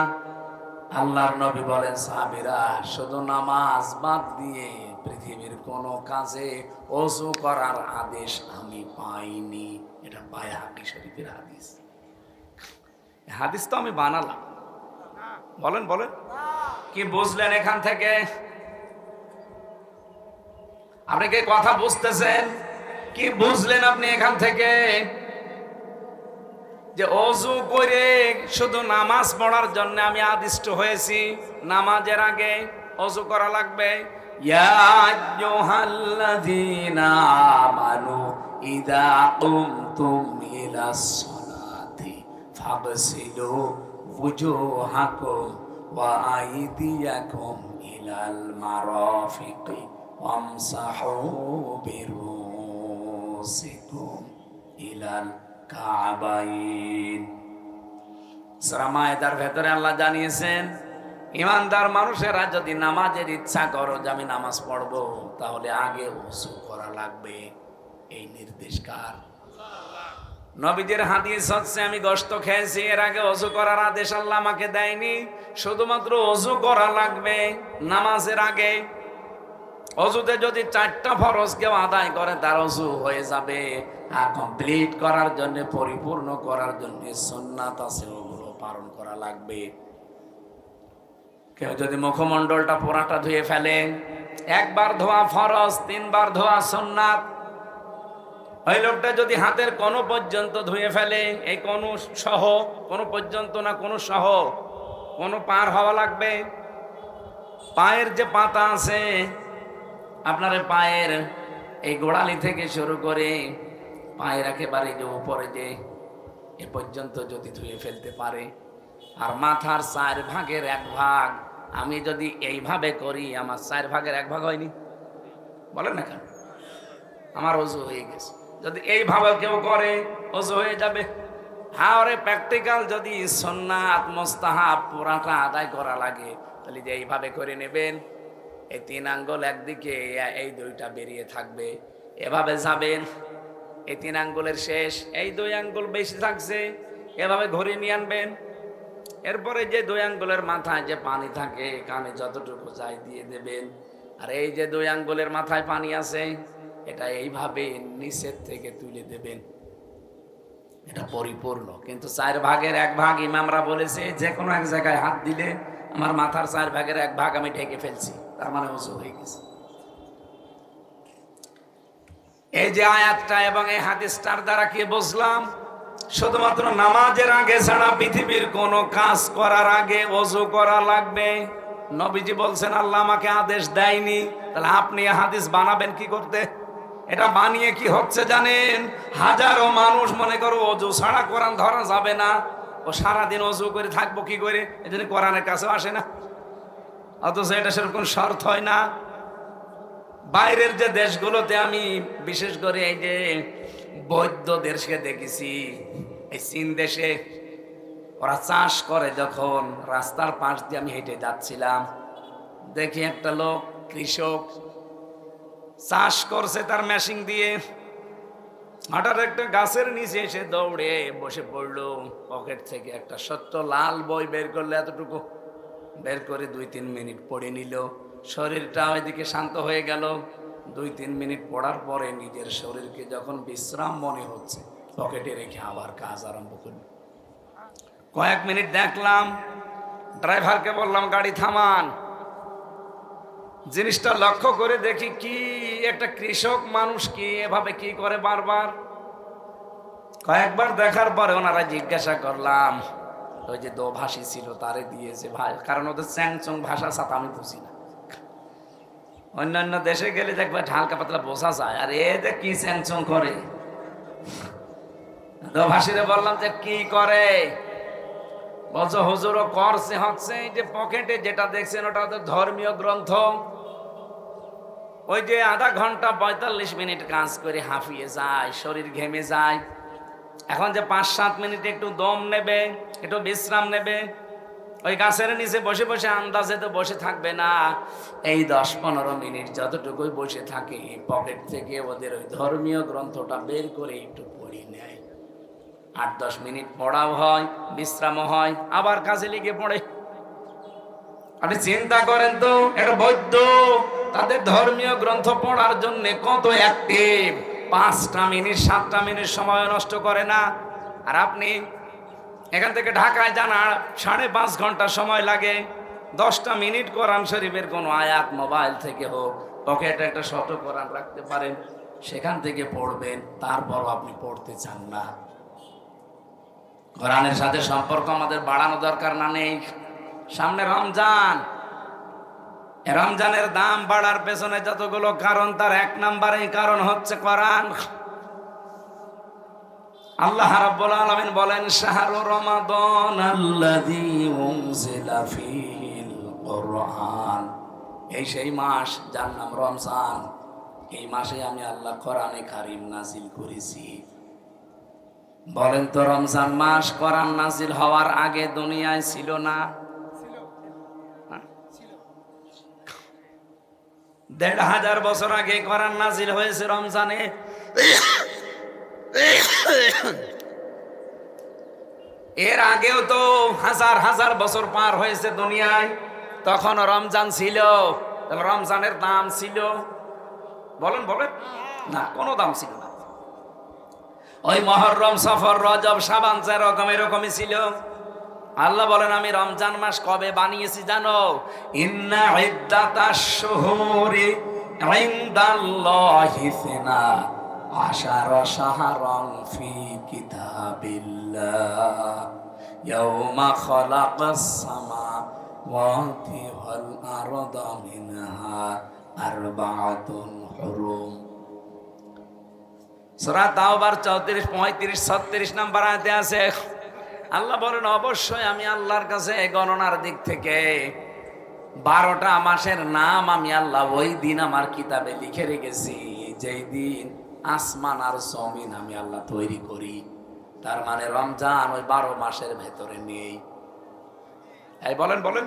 আল্লাহর নবী বলেন, সাহাবীরা শুধু নামাজ বাদ দিয়ে পৃথিবীর কোন কাজে ওযু করার আদেশ আমি পাইনি। এটা বাইহাকী শরীফের হাদিস। হাদিস তো আমি বানালাম। বলেন বলেন, কি বুঝলেন এখান থেকে? আপনি কি কথা বুঝতেছেন? কি বুঝলেন আপনি এখান থেকে? যে অজু করে শুধু নামাজ পড়ার জন্য আমি আদিষ্ট হয়েছি, নামাজের আগে অজু করা লাগবে। ইয়া আইয়ুহাল্লাযীনা আমানু ইযা কুমতুম ইলাস সালাতি ফাগসিলু ওয়ুজুহাকুম ওয়া আইদিয়াকুম ইলাল মারাফিকি ওয়ামসাহু বিরুসিকুম ইলাল কাবাইন। সূরা মায়েদার ভেতরে আল্লাহ জানিয়েছেন, ইমানদার মানুষেরা যদি নামাজের ইচ্ছা করো যে আমি নামাজ পড়বো, তাহলে আগে ওযু করা লাগবে। এই নির্দেশ কার? নবীজির হাদিস হচ্ছে, আমি গোশত খেয়েছি, এর আগে ওযু করার আদেশ আল্লাহ আমাকে দেয়নি। শুধুমাত্র ওযু করা লাগবে নামাজের আগে। অজুতে যদি 4টা ফরজ কেউ আদায় করে, তার অজু হয়ে যাবে। আর কমপ্লিট করার জন্য, পরিপূর্ণ করার জন্য সুন্নাত আছে, ওগুলো পালন করা লাগবে। কেউ যদি মুখমণ্ডলটা পুরাটা ধুয়ে ফেলে, একবার ধোয়া ফরজ, 3বার ধোয়া সুন্নাত। ওই লোকটা যদি হাতের কোণ পর্যন্ত ধুয়ে ফেলে, এই কোণ সহ, কোণ পর্যন্ত না, কোণ সহ, কোণ পার হওয়া লাগবে। পায়ের যে পাতা আছে, আপনার পায়ের এই গোড়ালি থেকে শুরু করে পায়ের একেবারে যে উপরে যে এ পর্যন্ত যদি ধুয়ে ফেলতে পারে, আর মাথার 4 ভাগের 1 ভাগ আমি যদি এইভাবে করি, আমার 4 ভাগের 1 ভাগ হয়নি? বলেন না কেন? আমার ওযু হয়ে গেছে। যদি এইভাবে কেউ করে, ওযু হয়ে যাবে। হ্যাঁ, ওরে প্র্যাকটিক্যাল যদি সুন্নাত মুস্তাহাব পুরাটা আদায় করা লাগে, তাহলে যে এইভাবে করে নেবেন, এই 3 আঙ্গুল একদিকে, এই 2টা বেরিয়ে থাকবে, এভাবে যাবেন। এই 3 আঙ্গুলের শেষ, এই 2 আঙ্গুল বেশি থাকছে, এভাবে ঘুরে নিয়ে আনবেন। এরপরে যে 2 আঙ্গুলের মাথায় যে পানি থাকে, কানে যতটুকু যায় দিয়ে দেবেন। আর এই যে 2 আঙ্গুলের মাথায় পানি আছে, এটা এইভাবে নিচের থেকে তুলে দেবেন। এটা পরিপূর্ণ। কিন্তু 4 ভাগের 1 ভাগ ইমামরা বলেছে, যে কোনো এক জায়গায় হাত দিলে আমার মাথার 4 ভাগের 1 ভাগ আমি ঢেকে ফেলছি, তার মানে ওযু হয়ে গেছে। এই যে আয়াতটা এবং এই হাদিসটার দ্বারা কি বুঝলাম? শুধুমাত্র নামাজের আগে ছাড়া পৃথিবীর কোনো কাজ করার আগে ওযু করা লাগবে। নবীজি বলছেন, আল্লাহ আমাকে আদেশ দেয়নি, তাহলে আপনি হাদিস বানাবেন কি করতে? এটা বানিয়ে কি হচ্ছে জানেন? হাজারো মানুষ মনে করো ওযু ছাড়া কোরআন ধরা যাবে না, ও সারাদিন ওযু করে থাকবো কি করে, এজন্য কোরআনের কাছেও আসে না। অথচ এটা সেরকম শর্ত হয় না। বাইরের যে দেশগুলোতে আমি বিশেষ করে এই যে বৌদ্ধ দেশকে দেখেছি, এই চীন দেশে ওরা চাষ করে যখন, রাস্তার পাশ দিয়ে আমি হেঁটে যাচ্ছিলাম, দেখি একটা লোক কৃষক চাষ করছে তার মেশিন দিয়ে। হঠাৎ একটা গাছের নিচে এসে দৌড়ে বসে পড়লো, পকেট থেকে একটা সত্য লাল বই বের করলো, এতটুকু বের করে 2-3 মিনিট পড়ে নিল। শরীরটা ওইদিকে শান্ত হয়ে গেল। 2-3 মিনিট পড়ার পরে নিজের শরীরকে যখন বিশ্রাম মনে হচ্ছে, পকেটে রেখে আবার কাজ আরম্ভ করল। কয়েক মিনিট দেখলাম, ড্রাইভারকে বললাম গাড়ি থামান। জিনিসটা লক্ষ্য করে দেখি কি একটা কৃষক মানুষ কি এভাবে কি করে বারবার। কয়েকবার দেখার পরে ওনারা জিজ্ঞাসা করলাম, ওই যে দোভাষী ছিল তারে দিয়েছে ভাই, কারণ ওদের চ্যাংচং ভাষা সাথে আমি বুঝি না। অন্যান্য দেশে গেলে দেখবে হালকা পাতলা বোঝা যায়, আর এ যে কি চ্যাংচং করে। দোভাষীরে বললাম যে কি করে, বলছো হুজুরও করছে হচ্ছে এই যে পকেটে যেটা দেখছেন ওটা ওদের ধর্মীয় গ্রন্থ। ওই যে আধা ঘন্টা 45 মিনিট কাজ করে হাঁফিয়ে যায়, শরীর ঘেমে যায়। এখন যে 5-7 মিনিট একটু দম নেবে, একটু বিশ্রাম নেবে, ওই গাছের নিচে বসে বসে আন্দাজে তো বসে থাকবে না। এই 10-15 মিনিট যতটুকুই বসে থাকে, পকেট থেকে ওদের ওই ধর্মীয় গ্রন্থটা বের করে একটু পড়ে নেয়। 8-10 মিনিট পড়াও হয়, বিশ্রামও হয়, আবার কাজে লেগে পড়ে। আপনি চিন্তা করেন তো, একটা বৈদ্য তাদের ধর্মীয় গ্রন্থ পড়ার জন্য কত অ্যাক্টিভ। 5টা মিনিট 7টা মিনিট সময় নষ্ট করে না। আর আপনি এখান থেকে ঢাকায় যান, 5.5 ঘন্টা সময় লাগে। 10টা মিনিট কোরআন শরীফের কোনো আয়াত মোবাইল থেকে হোক, পকেটে একটা শত কোরআন রাখতে পারেন, সেখান থেকে পড়বেন। তারপরও আপনি পড়তে চান না। কোরআনের সাথে সম্পর্ক আমাদের বাড়ানো দরকার না নেই? সামনে রমজান, রমজানের দাম বাড়ার পেছনে যতগুলো কারণ, তার 1 নম্বরেই কারণ হচ্ছে কোরআন। আল্লাহ রাব্বুল আলামিন বলেন, শাহরু রমাদান আল্লাযী উনজিলা ফীহিল কুরআন। এই সেই মাস যার নাম রমজান। এই মাসে আমি আল্লাহ কোরআনে কারীম নাজিল করেছি। বলেন তো, রমজান মাস কোরআন নাজিল হওয়ার আগে দুনিয়ায় ছিল না? 1500 বছর আগে কোরআন নাজিল হয়েছে রমজানে। এর আগেও তো হাজার হাজার বছর পার হয়েছে দুনিয়ায়, তখন রমজান ছিল। রমজানের দাম ছিল? বলেন বলেন না, কোনো দাম ছিল না। ওই মুহররম, সফর, রজব, শাবান যেরকম এরকমই ছিল। আল্লাহ বলেন, আমি রমজান মাস কবে বানিয়েছি জানো? ইন্না ইদ্দাতাশ শুহুরি ইনদাল্লাহি 12 শাহরান ফি কিতাবিল্লাহ ইয়াওমা খালাকাস সামাওয়াতি ওয়াল আরদা মিনহা আরবাআতুন হুরুম। সূরা তাওবার 34, 35, 36 নম্বর আয়াতে আছে। আল্লাহ বলেন, অবশ্যই আমি আল্লাহর কাছে গণনার দিক থেকে 12টা মাসের নাম আমি আল্লাহ ওই দিন আমার কিতাবে লিখে রেখেছি, যেই দিন আসমান আর জমিন আমি আল্লাহ তৈরি করি। তার মানে রমজান ওই 12 মাসের ভেতরে নেই। এই বলেন বলেন,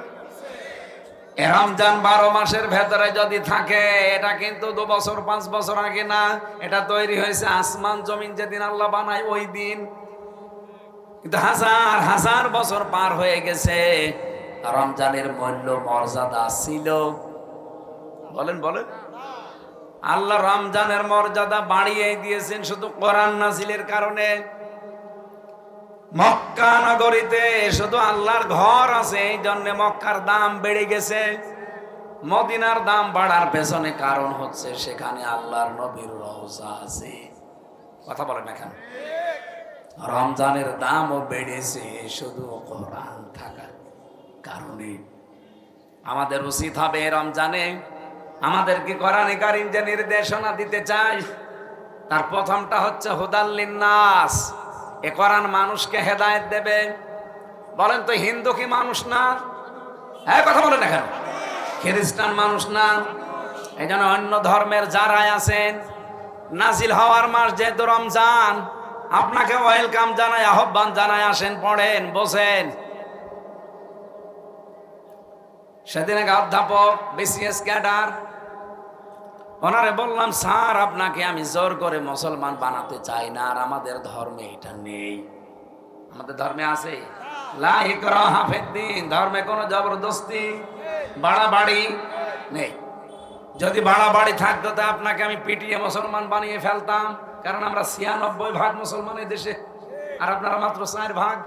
রমজান 12 মাসের ভেতরে যদি থাকে, এটা কিন্তু 2 বছর 5 বছর আগে না, এটা তৈরি হয়েছে আসমান জমিন যেদিন আল্লাহ বানায় ওই দিন। কিন্তু হাজার হাজার বছর পার হয়ে গেছে, রমজানের মূল্য মর্যাদা ছিল? বলেন বলেন। আল্লাহ রমজানের মর্যাদা বাড়িয়ে দিয়েছেন শুধু কোরআন নাজিলের কারণে। মক্কা নগরীতে শুধু আল্লাহর ঘর আছে, এই জন্য মক্কার দাম বেড়ে গেছে। মদিনার দাম বাড়ার পেছনে কারণ হচ্ছে সেখানে আল্লাহর নবীর রওজা আছে। কথা বলেন এখন। রমজানের দামও বেড়েছে শুধু কোরআন থাকার কারণে। আমাদের উচিত হবে রমজানে আমাদেরকে কোরআনে কারীম যে নির্দেশনা দিতে চাই, তার প্রথমটা হচ্ছে হুদাল লিন্নাস। এ কোরআন মানুষকে হেদায়েত দেবে। বলেন তো, হিন্দু কি মানুষ না? হ্যাঁ, কথা বলেন না কেন? খ্রিস্টান মানুষ না? এই জন্য অন্য ধর্মের যারাই আছেন, নাজিল হওয়ার মাস যেহেতু রমজান, আপনাকে ওয়েলকাম জানায়, আহ্বান জানায়, আসেন, পড়েন, বসেন। সেদিন এক অধ্যাপক বিসিএস ক্যাডার, ওনারে বললাম, স্যার আপনাকে আমি জোর করে মুসলমান বানাতে চাই না, আর আমাদের ধর্মে এটা নেই। আমাদের ধর্মে আছে লা ইকরাহা ফিদ্দিন, ধর্মে কোনো জবরদস্তি বাড়াবাড়ি নেই। যদি বাড়াবাড়ি থাকতো তা আপনাকে আমি পিটিয়ে মুসলমান বানিয়ে ফেলতাম, কারণ আমরা ৯৬% মুসলমান এই দেশে, আর আপনারা মাত্র ৪%।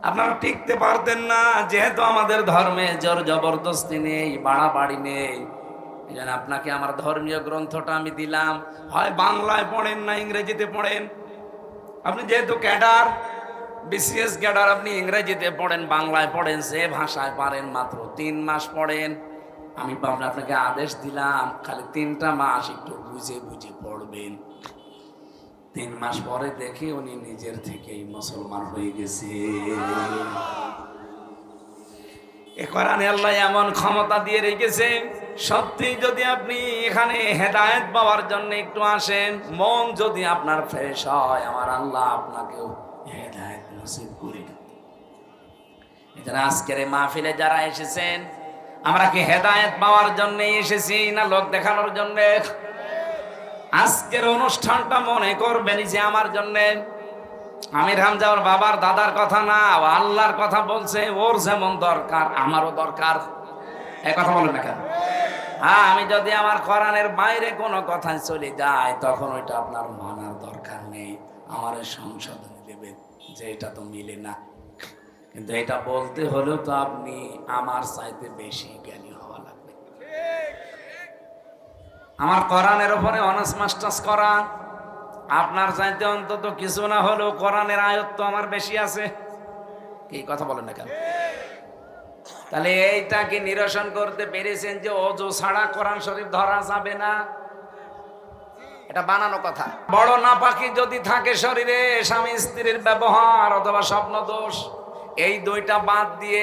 আপনারা টিকতে পারতেন না, যেহেতু আমাদের ধর্মে জোর জবরদস্তি নেই, বাড়াবাড়ি নেই। এই জন্য আপনাকে আমার ধর্মীয় গ্রন্থটা আমি দিলাম, হয় বাংলায় পড়েন না ইংরেজিতে পড়েন। আপনি যেহেতু ক্যাডার, বিসিএস ক্যাডার, আপনি ইংরেজিতে পড়েন, বাংলায় পড়েন, যে ভাষায় পারেন মাত্র ৩ মাস পড়েন। আমি আপনাকে আদেশ দিলাম খালি ৩টা মাস একটু বুঝে বুঝে পড়বেন। ৩ মাস পরে দেখে উনি নিজের থেকেই মুসলমান হয়ে গেছে। এ কোরআনে আল্লাহ এমন ক্ষমতা দিয়ে রেখেছে, সত্যি যদি আপনি এখানে হেদায়েত পাওয়ার জন্য একটু আসেন, মন যদি আপনার ফ্রেশ হয়, আমার আল্লাহ আপনাকেও হেদায়েত নসিব করে দেবে। এজন্য আজকের এই মাহফিলে যারা এসেছেন, আমরা কি হেদায়েত পাওয়ার জন্য এসেছি না লোক দেখানোর জন্য? আজকের অনুষ্ঠানটা মনে করবেন যে আমার জন্য। আমির হামজা ওর বাবার দাদার কথা না, আল্লাহর কথা বলছে। ওর যেমন দরকার আমারও দরকার। এই কথা বলেন না কেন? হ্যাঁ, আমি যদি আমার কোরআনের বাইরে কোনো কথায় চলে যাই, তখন ওইটা আপনার মানার দরকার নেই। আমার সংশোধনী দেবেন যে এটা তো মিলে না, কিন্তু এটা বলতে হলেও তো আপনি আমার চাইতে বেশি জ্ঞানী হওয়া লাগবে। আমার কোরআনের উপরে অনার্স মাস্টার্স করা, আপনার চাইতে অন্তত কিছু না হলেও কোরআনের আয়ত্ত আমার বেশি আছে। কি কথা বলেন না কেন? তাহলে এইটাকে নিরসন করতে পেরেছেন যে অজু ছাড়া কোরআন শরীফ ধরা যাবে না? এটা বানানো কথা। বড় নাপাকি যদি থাকে শরীরে, স্বামী স্ত্রীর ব্যবহার অথবা স্বপ্ন দোষ, এই দুইটা বাদ দিয়ে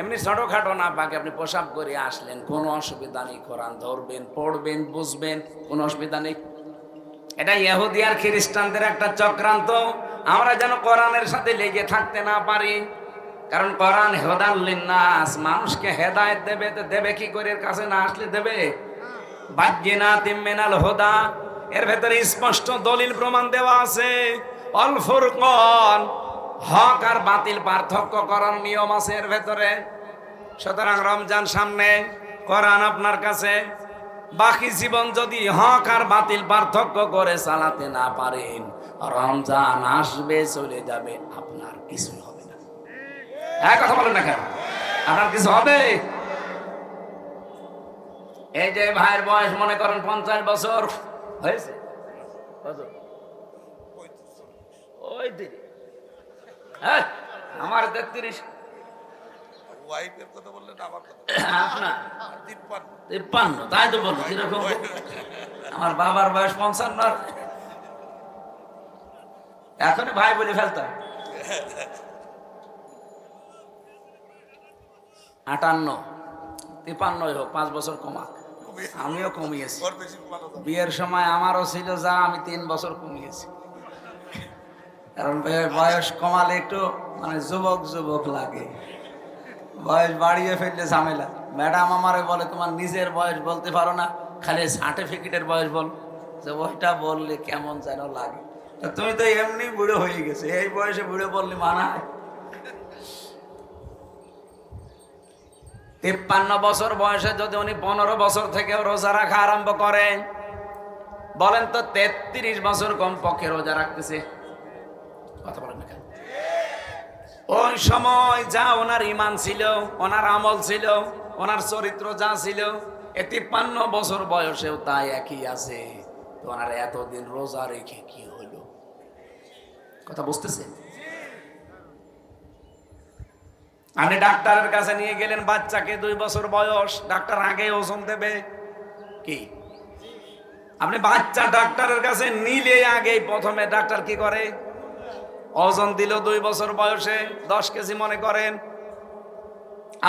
এমনি ছোটখাটো নাপাকি আপনি পোশাক করে আসলেন, কোনো অসুবিধা নেই। কোরআন ধরবেন, পড়বেন, বুঝবেন, কোনো অসুবিধা নেই। এটা ইহুদি আর খ্রিস্টানদের একটা চক্রান্ত, আমরা যেন কোরআনের সাথে লেগে থাকতে না পারি। কারণ কোরআন হুদাল লিন্নাস, মানুষকে হেদায়েত দেবে। তো দেবে কি করে? এর কাছে না আসলে দেবে? বায়্যিনাতিম মিনাল হুদা, এর ভেতরে স্পষ্ট দলিল প্রমাণ দেওয়া আছে। আল ফুরকান, হক আর বাতিল পার্থক্য করার নিয়ম আছে এর ভেতরে। সুতরাং রমজান সামনে, কোরআন আপনার কাছে, বাকি জীবন যদি হক আর বাতিল পার্থক্য করে চালাতে না পারেন, রমজান আসবে, চলে যাবে, আপনার কিছু হবে না। এক কথা বলেন না কেন? আপনার কিছু হবে? এই যে ভাইয়ের বয়স মনে করেন 50 বছর হয়েছে, ওই দিদি আমার 33। ওয়াইফের কথা বললেন, আমার কথা আপনার 53। তাই তো বলুন কিরকম। আমার বাবার বয়স 55, এখনই ভাই বলে ফেলতাম। 58, 53 হোক, 5 বছর কমা। আমিও কমিয়েছি। বিয়ের সময় আমারও ছিল যা, আমি 3 বছর কমিয়েছি। কারণ বয়স কমালে একটু মানে যুবক যুবক লাগে, বয়স বাড়িয়ে ফেললে ঝামেলা। ম্যাডাম আমারে বলে, তোমার নিজের বয়স বলতে পারো না, খালি সার্টিফিকেটের বয়স বল। যে ওইটা বললে কেমন যেন লাগে। তুমি তো এমনি বুড়ো হয়ে গেছে, এই বয়সে বুড়ো বললে মানায়? 53 বছর বয়সে যদি উনি 15 বছর থেকে রোজা রাখা আরম্ভ করেন, বলেন তো 33 বছর কমপক্ষে রোজা রাখতেছে। কথা বলেন না কেন? ওই সময় যা ওনার ঈমান ছিল, ওনার আমল ছিল, ওনার চরিত্র যা ছিল, 53 বছর বয়সেও তাই একই আছে। তো ওনার এতদিন রোজা রেখে কি হলো? কথা বুঝতেছেন? আপনি ডাক্তারের কাছে নিয়ে গেলেন, বাচ্চাকে 2 বছর বয়স, ডাক্তার আগে ওজন দেবে কি? আপনি বাচ্চা ডাক্তারের কাছে নিলে আগে প্রথমে ডাক্তার কি করে? ওজন দিল 2 বছর বয়সে 10 কেজি মনে করেন।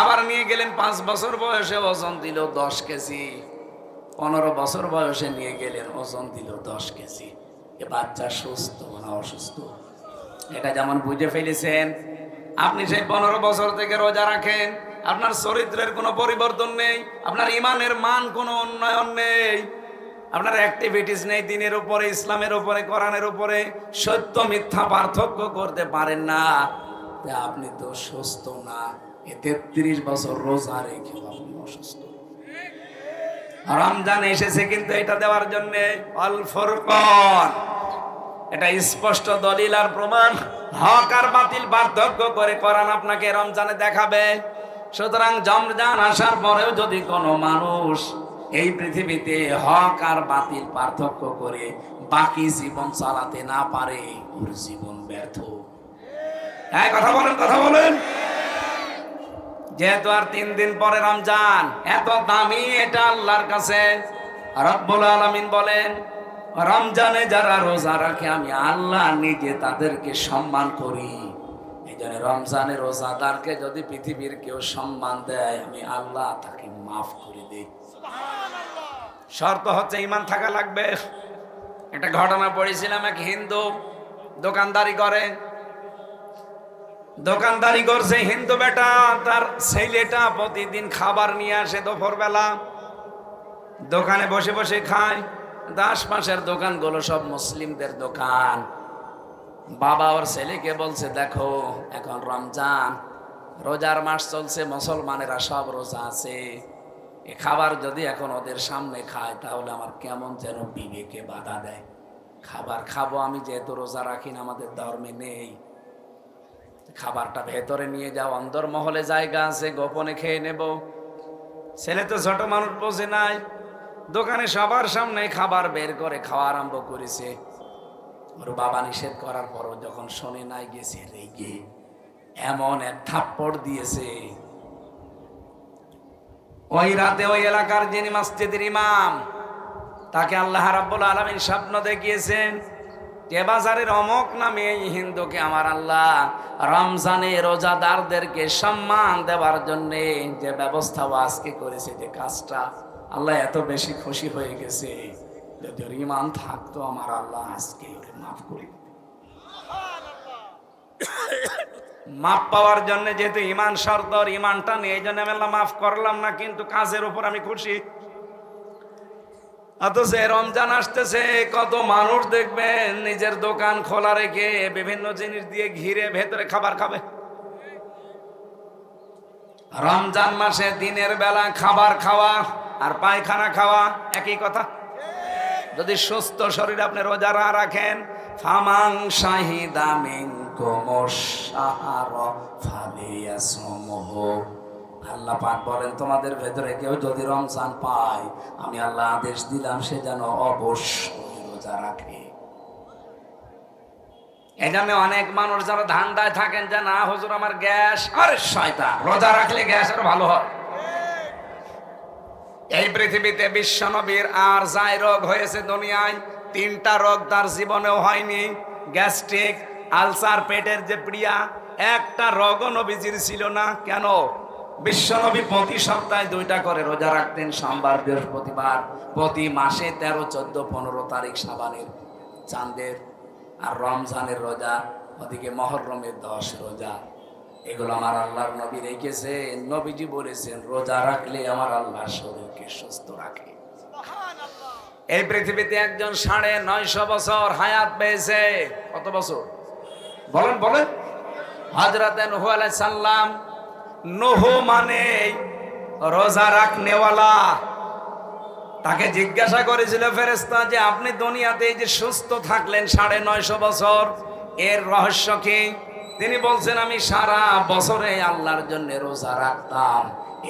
আবার নিয়ে গেলেন 5 বছর বয়সে, ওজন দিল 10 কেজি। 15 বছর বয়সে নিয়ে গেলেন, ওজন দিল 10 কেজি। এ বাচ্চা সুস্থ না অসুস্থ? এটা যেমন বুঝে ফেলেছেন, আপনি সেই 15 বছর থেকে রোজা রাখেন, আপনার চরিত্রের কোনো পরিবর্তন নেই, আপনার ইমানের মান কোনো উন্নয়ন নেই, আপনার অ্যাক্টিভিটিস নেই দিনের উপরে, ইসলামের উপরে, কোরআনের উপরে, সত্য মিথ্যা পার্থক্য করতে পারেন না, তা আপনি তো সুস্থ না। এ 33 বছর রোজা রেখে আপনি অসুস্থ। রমজান এসেছে কিন্তু এটা দেওয়ার জন্য, আল ফুরকান, এটা স্পষ্ট দলিল আর প্রমাণ, হক আর বাতিল পার্থক্য করে কোরআন আপনাকে রমজানে দেখাবে। সুতরাং রমজান আসার পরেও যদি কোনো মানুষ এই পৃথিবীতে হক আর বাতিল পার্থক্য করে বাকি জীবন চালাতে না পারে, ওর জীবন ব্যর্থ। হ্যাঁ, কথা বলেন, কথা বলেন। যেহেতু আর 3 দিন পরে রমজান, এত দামি এটা আল্লাহর কাছে। রব্বুল আলামিন বলেন, রমজানে যারা রোজা রাখে আমি আল্লাহ নিজে তাদেরকে সম্মান করি। এই জন্য রমজানে রোজাদারকে যদি পৃথিবীর কেউ সম্মান দেয়, আমি আল্লাহ তাকে মাফ করে দিই। শর্ত হচ্ছে ঈমান থাকা লাগবে। একটা ঘটনা পড়েছিলাম, এক হিন্দু দোকানদারি করে, দোকানদারি করছে হিন্দু বেটা, তার ছেলেটা প্রতিদিন খাবার নিয়ে আসে দুপুরবেলা, দোকানে বসে বসে খায়। আশপাশের দোকানগুলো সব মুসলিমদের দোকান। বাবা ওর ছেলেকে বলছে, দেখো এখন রমজান, রোজার মাস চলছে, মুসলমানেরা সব রোজা আছে, এ খাবার যদি এখন ওদের সামনে খায় তাহলে আমার কেমন যেন বিবেকে বাধা দেয়। খাবার খাবো আমি, যেহেতু রোজা রাখি না, আমাদের ধর্মে নেই। খাবারটা ভেতরে নিয়ে যাও, অন্দরমহলে জায়গা আছে, গোপনে খেয়ে নেব। ছেলে তো ছোট মানুষ, বোঝে নাই, দোকানে সবার সামনে খাবার বের করে খাওয়া আরম্ভ করেছে। ওর বাবা নিষেধ করার পরও যখন শোনে নাই, গেছে রেগে এমন এক থাপ্পড় দিয়েছে। ওই রাতে ওই এলাকার যিনি মসজিদের ইমাম, তাকে আল্লাহ রাব্বুল আলামিন স্বপ্ন দেখিয়েছেন যে বাজারের অমক নামে এই হিন্দুকে আমার আল্লাহ রমজানে রোজাদারদেরকে সম্মান দেওয়ার জন্য যে ব্যবস্থা আজকে করেছে, যে কাজটা, আল্লাহ এত বেশি খুশি হয়ে গেছে, যদি ওর ঈমান থাকতো আমার আল্লাহ আজকে ওকে মাফ করে দিত। মাফ পাওয়ার জন্য যেহেতু ঈমান শর্ত, ঈমানটা নেই, এই জন্য আমি আল্লাহ মাফ করলাম না, কিন্তু কাজের উপর আমি খুশি। অথচ রমজান আসতেছে, কত মানুষ দেখবেন নিজের দোকান খোলা রেখে বিভিন্ন জিনিস দিয়ে ঘিরে ভেতরে খাবার খাবে। রমজান মাসে দিনের বেলা খাবার খাওয়া আর পায়খানা খাওয়া একই কথা। যদি সুস্থ শরীর আপনি রোজা রাখেন, ফামাং শাহিদা মিনকুমুশ শাহর ফালিয়াসমহু, আল্লাহ পাক বলেন তোমাদের ভেতরে কেউ যদি রমজান পায়, আমি আল্লাহ আদেশ দিলাম সে যেন অবশ্যই রোজা রাখে। এই জন্য অনেক মানুষ যারা ধান্দায় থাকেন যে না হুজুর আমার গ্যাস, আরে শয়তান, রোজা রাখলে গ্যাস আর ভালো হয়। এই পৃথিবীতে বিশ্ব নবীর আর যাই রোগ হয়েছে দুনিয়ায়, 3টা রোগ তার জীবনেও হয়নি। গ্যাস্ট্রিক, আলসার, পেটের যে প্রিয়া, একটা রোগও নবীজির ছিল না। কেন? বিশ্ব নবী প্রতি সপ্তাহে 2টা করে রোজা রাখতেন, সোমবার বৃহস্পতিবার, প্রতি মাসে 13, 14, 15 তারিখ শাবানের চাঁদের, আর রমজানের রোজা, ওদিকে মহররমের 10 রোজা। এগুলো আমার আল্লাহর নবী রেখেছে। নবীজি বলেছেন রোজা রাখলে আমার আল্লাহ শরীরকে সুস্থ রাখে। এই পৃথিবীতে একজন 950 বছর হায়াত পেয়েছে। কত বছর বলেন বলেন? হযরত নূহ আলাইহিস সালাম। নূহ মানে রোজা রাখনেওয়ালা। তাকে জিজ্ঞাসা করেছিল ফেরেশতা যে আপনি দুনিয়াতে এই যে সুস্থ থাকলেন 950 বছর, এর রহস্য কি? তিনি বলছেন আমি সারা বছরে আল্লাহর জন্য রোজা রাখতাম,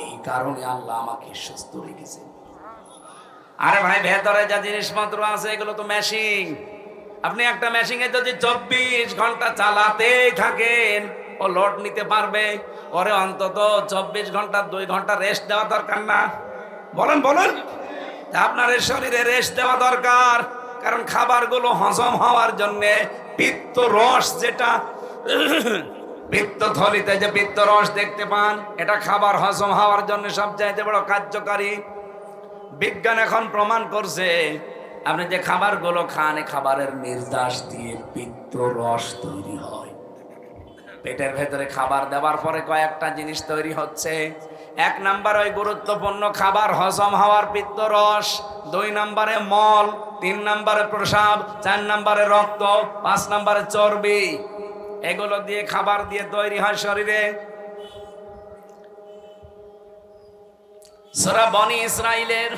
এই কারণে আল্লাহ আমাকে সুস্থ রেখেছে। আরে ভাই, ভেতরে যা জিনিসপত্র আছে এগুলো তো মেশিন। আপনি একটা মেশিনে যদি 24 ঘন্টা চালাতেই থাকেন, ও লোড নিতে পারবে? ওরে অন্তত 24 ঘন্টা 2 ঘন্টা রেস্ট দেওয়া দরকার না? বলেন বলেন। আপনার শরীরে রেস্ট দেওয়া দরকার, কারণ খাবারগুলো হজম হওয়ার জন্য পিত্ত রস, যেটা পিত্তথলিতে যে পিত্ত রস দেখতে পান, এটা খাবার হজম হওয়ার জন্য সবচাইতে বড় কার্যকারী। বিজ্ঞান এখন প্রমাণ করছে আপনি যে খাবারগুলো খান, এই খাবারের নির্যাস দিয়ে পিত্ত রস তৈরি হয়। পেটের ভেতরে খাবার দেওয়ার পরে কয়েকটা জিনিস তৈরি হচ্ছে। 1 নাম্বার ওই গুরুত্বপূর্ণ খাবার হজম হওয়ার পিত্ত রস, 2 নম্বরে মল, 3 নম্বরে প্রসাব, 4 নম্বরে রক্ত, 5 নম্বরে চর্বি। এগুলো দিয়ে খাবার দিয়ে তৈরি হয় শরীরে। সূরা বনি ইসরাইলের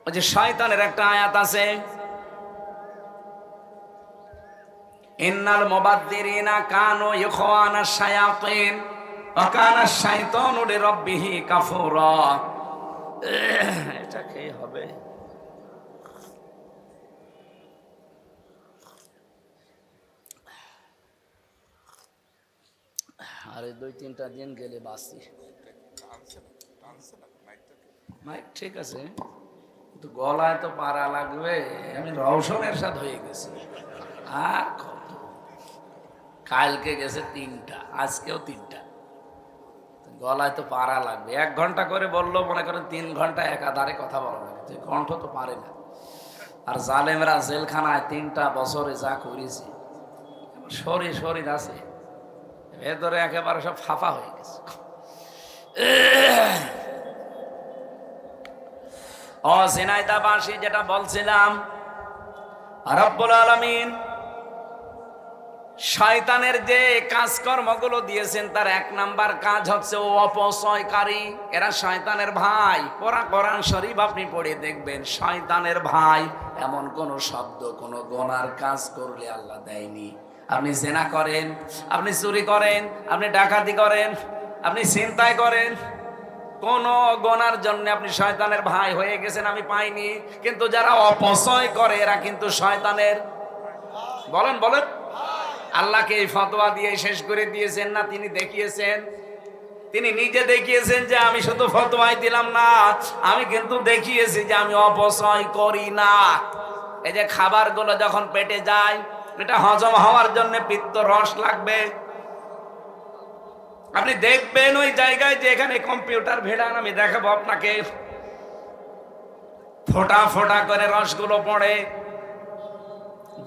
ওই যে শয়তানের একটা আয়াত আছে, ইন্নাল মুবাদ্দিরিনা কানু ইখওয়ানাশ শায়াতিন ওয়া কানাশ শাইতানু লিরাব্বিহি কাফুরা। এটা খেয়ে হবে? আরে 2-3টা দিন গেলে বাঁচি। মাইক ঠিক আছে, কিন্তু গলায় তো পারা লাগবে। আমি রওশনের সাথে হয়ে গেছি। আর কত, কালকে গেছে 3টা, আজকেও 3টা। গলায় তো পারা লাগবে। 1 ঘন্টা করে বললো, মনে করেন 3 ঘন্টা একাধারে কথা বলা লাগে, কণ্ঠ তো পারে না। আর জালেমরা জেলখানায় 3টা বছরে যা করেছে, শরীর আছে ভেতরে একেবারে সব ফাঁপা হয়ে গেছে। ঝিনাইদহবাসী যেটা বলছিলাম, রব্বুল আলামিন শয়তানের যে কাজকর্মগুলো দিয়েছেন, তার 1 নাম্বার কাজ হচ্ছে ও অপচয়কারী। এরা শয়তানের ভাই। কোরআন শরীফ আপনি পড়ে দেখবেন, শয়তানের ভাই এমন কোন শব্দ কোন গুনার কাজ করলে আল্লাহ দেয়নি। আপনি জেনা করেন, আপনি চুরি করেন, আপনি ডাকাতি করেন, আপনি ছিনতাই করেন, কোন গুনার জন্য আপনি শয়তানের ভাই হয়ে গেছেন আমি পাইনি। কিন্তু যারা অপচয় করে এরা কিন্তু শয়তানের। বলেন বলেন, আল্লাহকে এই ফতোয়া দিয়ে শেষ করে দিয়েছেন না? তিনি দেখিয়েছেন, তিনি নিজে দেখিয়েছেন যে আমি শুধু ফতোয়াই দিলাম না, আমি কিন্তু দেখিয়েছি যে আমি অপচয় করি না। এই যে খাবারগুলো যখন পেটে যায়, এটা হজম হওয়ার জন্য পিত্ত রস লাগবে। আপনি দেখবেন ওই জায়গায় যে এখানে কম্পিউটার ভেড়ান, আমি দেখাবো আপনাকে, ফোঁটা ফোঁটা করে রসগুলো পড়ে।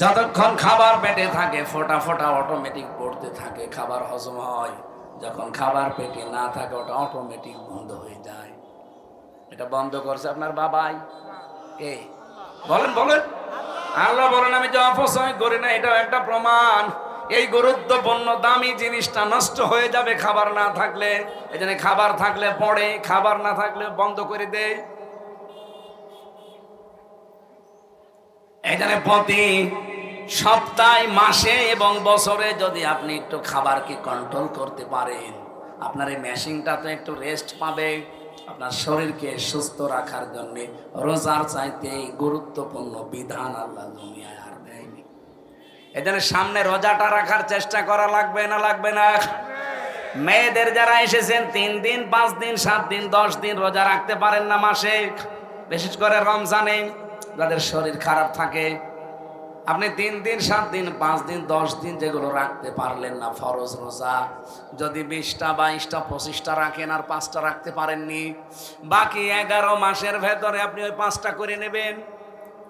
যতক্ষণ খাবার পেটে থাকে ফোঁটা ফোঁটা অটোমেটিক পড়তে থাকে, খাবার হজম হয়। যখন খাবার পেটে না থাকে ওটা অটোমেটিক বন্ধ হয়ে যায়। এটা বন্ধ করছে আপনার বাবাই। কে? বলেন বলেন। আল্লাহ বলেন আমি যে অপচয় করি না, এটাও একটা প্রমাণ। এই গুরুত্বপূর্ণ দামি জিনিসটা নষ্ট হয়ে যাবে খাবার না থাকলে। এই জন্য খাবার থাকলে পড়ে, খাবার না থাকলে বন্ধ করে দেয়। এই জন্য প্রতি সপ্তাহে, মাসে এবং বছরে যদি আপনি একটু খাবারকে কন্ট্রোল করতে পারেন, আপনার এই মেশিনটা তো একটু রেস্ট পাবে। আপনার শরীরকে সুস্থ রাখার জন্য রোজার চাইতে গুরুত্বপূর্ণ বিধান আল্লাহ দুনিয়ায় আর দেয়নি। এজন্য সামনে রোজাটা রাখার চেষ্টা করা লাগবে না? লাগবে না? মেয়েদের যারা এসেছেন 3 দিন, 5 দিন, 7 দিন, 10 দিন রোজা রাখতে পারেন না মাসে, বিশেষ করে রমজানে যাদের শরীর খারাপ থাকে, আপনি 3 দিন, 7 দিন, 5 দিন, 10 দিন যেগুলো রাখতে পারলেন না ফরজ রোজা, যদি 20টা, 22টা, 25টা রাখেন আর 5টা রাখতে পারেননি, বাকি 11 মাসের ভেতরে আপনি ওই 5টা করে নেবেন।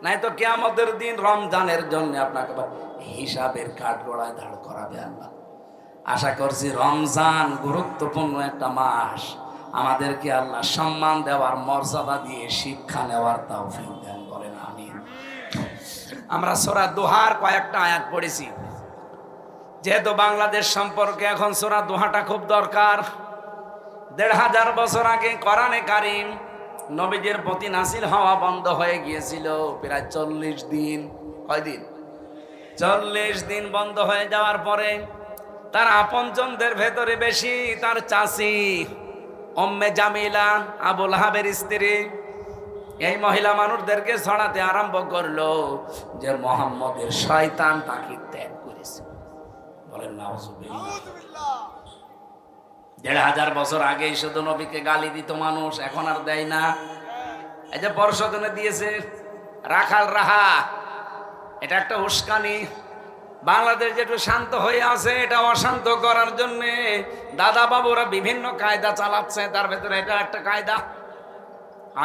নাই তো কিয়ামতের দিন রমজানের জন্য আপনাকে হিসাবের কাঠগড়ায় দাঁড় করাবে আল্লাহ। আশা করছি রমজান গুরুত্বপূর্ণ একটা মাস, আমাদেরকে আল্লাহ সম্মান দেওয়ার, মর্যাদা দিয়ে শিক্ষা নেওয়ার তৌফিক দেন। বলেন আমিন। আমরা সূরা দোহার কয়েকটা আয়াত পড়েছি, যেহেতু বাংলাদেশ সম্পর্কে এখন সূরা দোহাটা খুব দরকার। 1500 বছর আগে কোরআনে কারীম নবীজির প্রতি নাযিল হওয়া বন্ধ হয়ে গিয়েছিল প্রায় 40 দিন। কয়দিন? 40 দিন বন্ধ হয়ে যাওয়ার পরে তার আপনজনদের ভেতরে বেশি তার চাচি উম্মে জামিলা, আবু লাহাবের স্ত্রী, এই মহিলা মানুষদেরকে ছড়াতে আরম্ভ করলো যে মুহাম্মদের শয়তান তাকে ত্যাগ করেছে। বলেন নাউজুবিল্লাহ। 1500 বছর আগেই শুধু নবীকে গালি দিত মানুষ, এখন আর দেয় না। এই যে পরশোধনে দিয়েছে রাখাল রাহা, এটা একটা উস্কানি। বাংলাদেশ যেটু শান্ত হয়ে আছে এটা অশান্ত করার জন্য দাদা বাবুরা বিভিন্ন কায়দা চালাচ্ছে, তার ভেতরে এটা একটা কায়দা।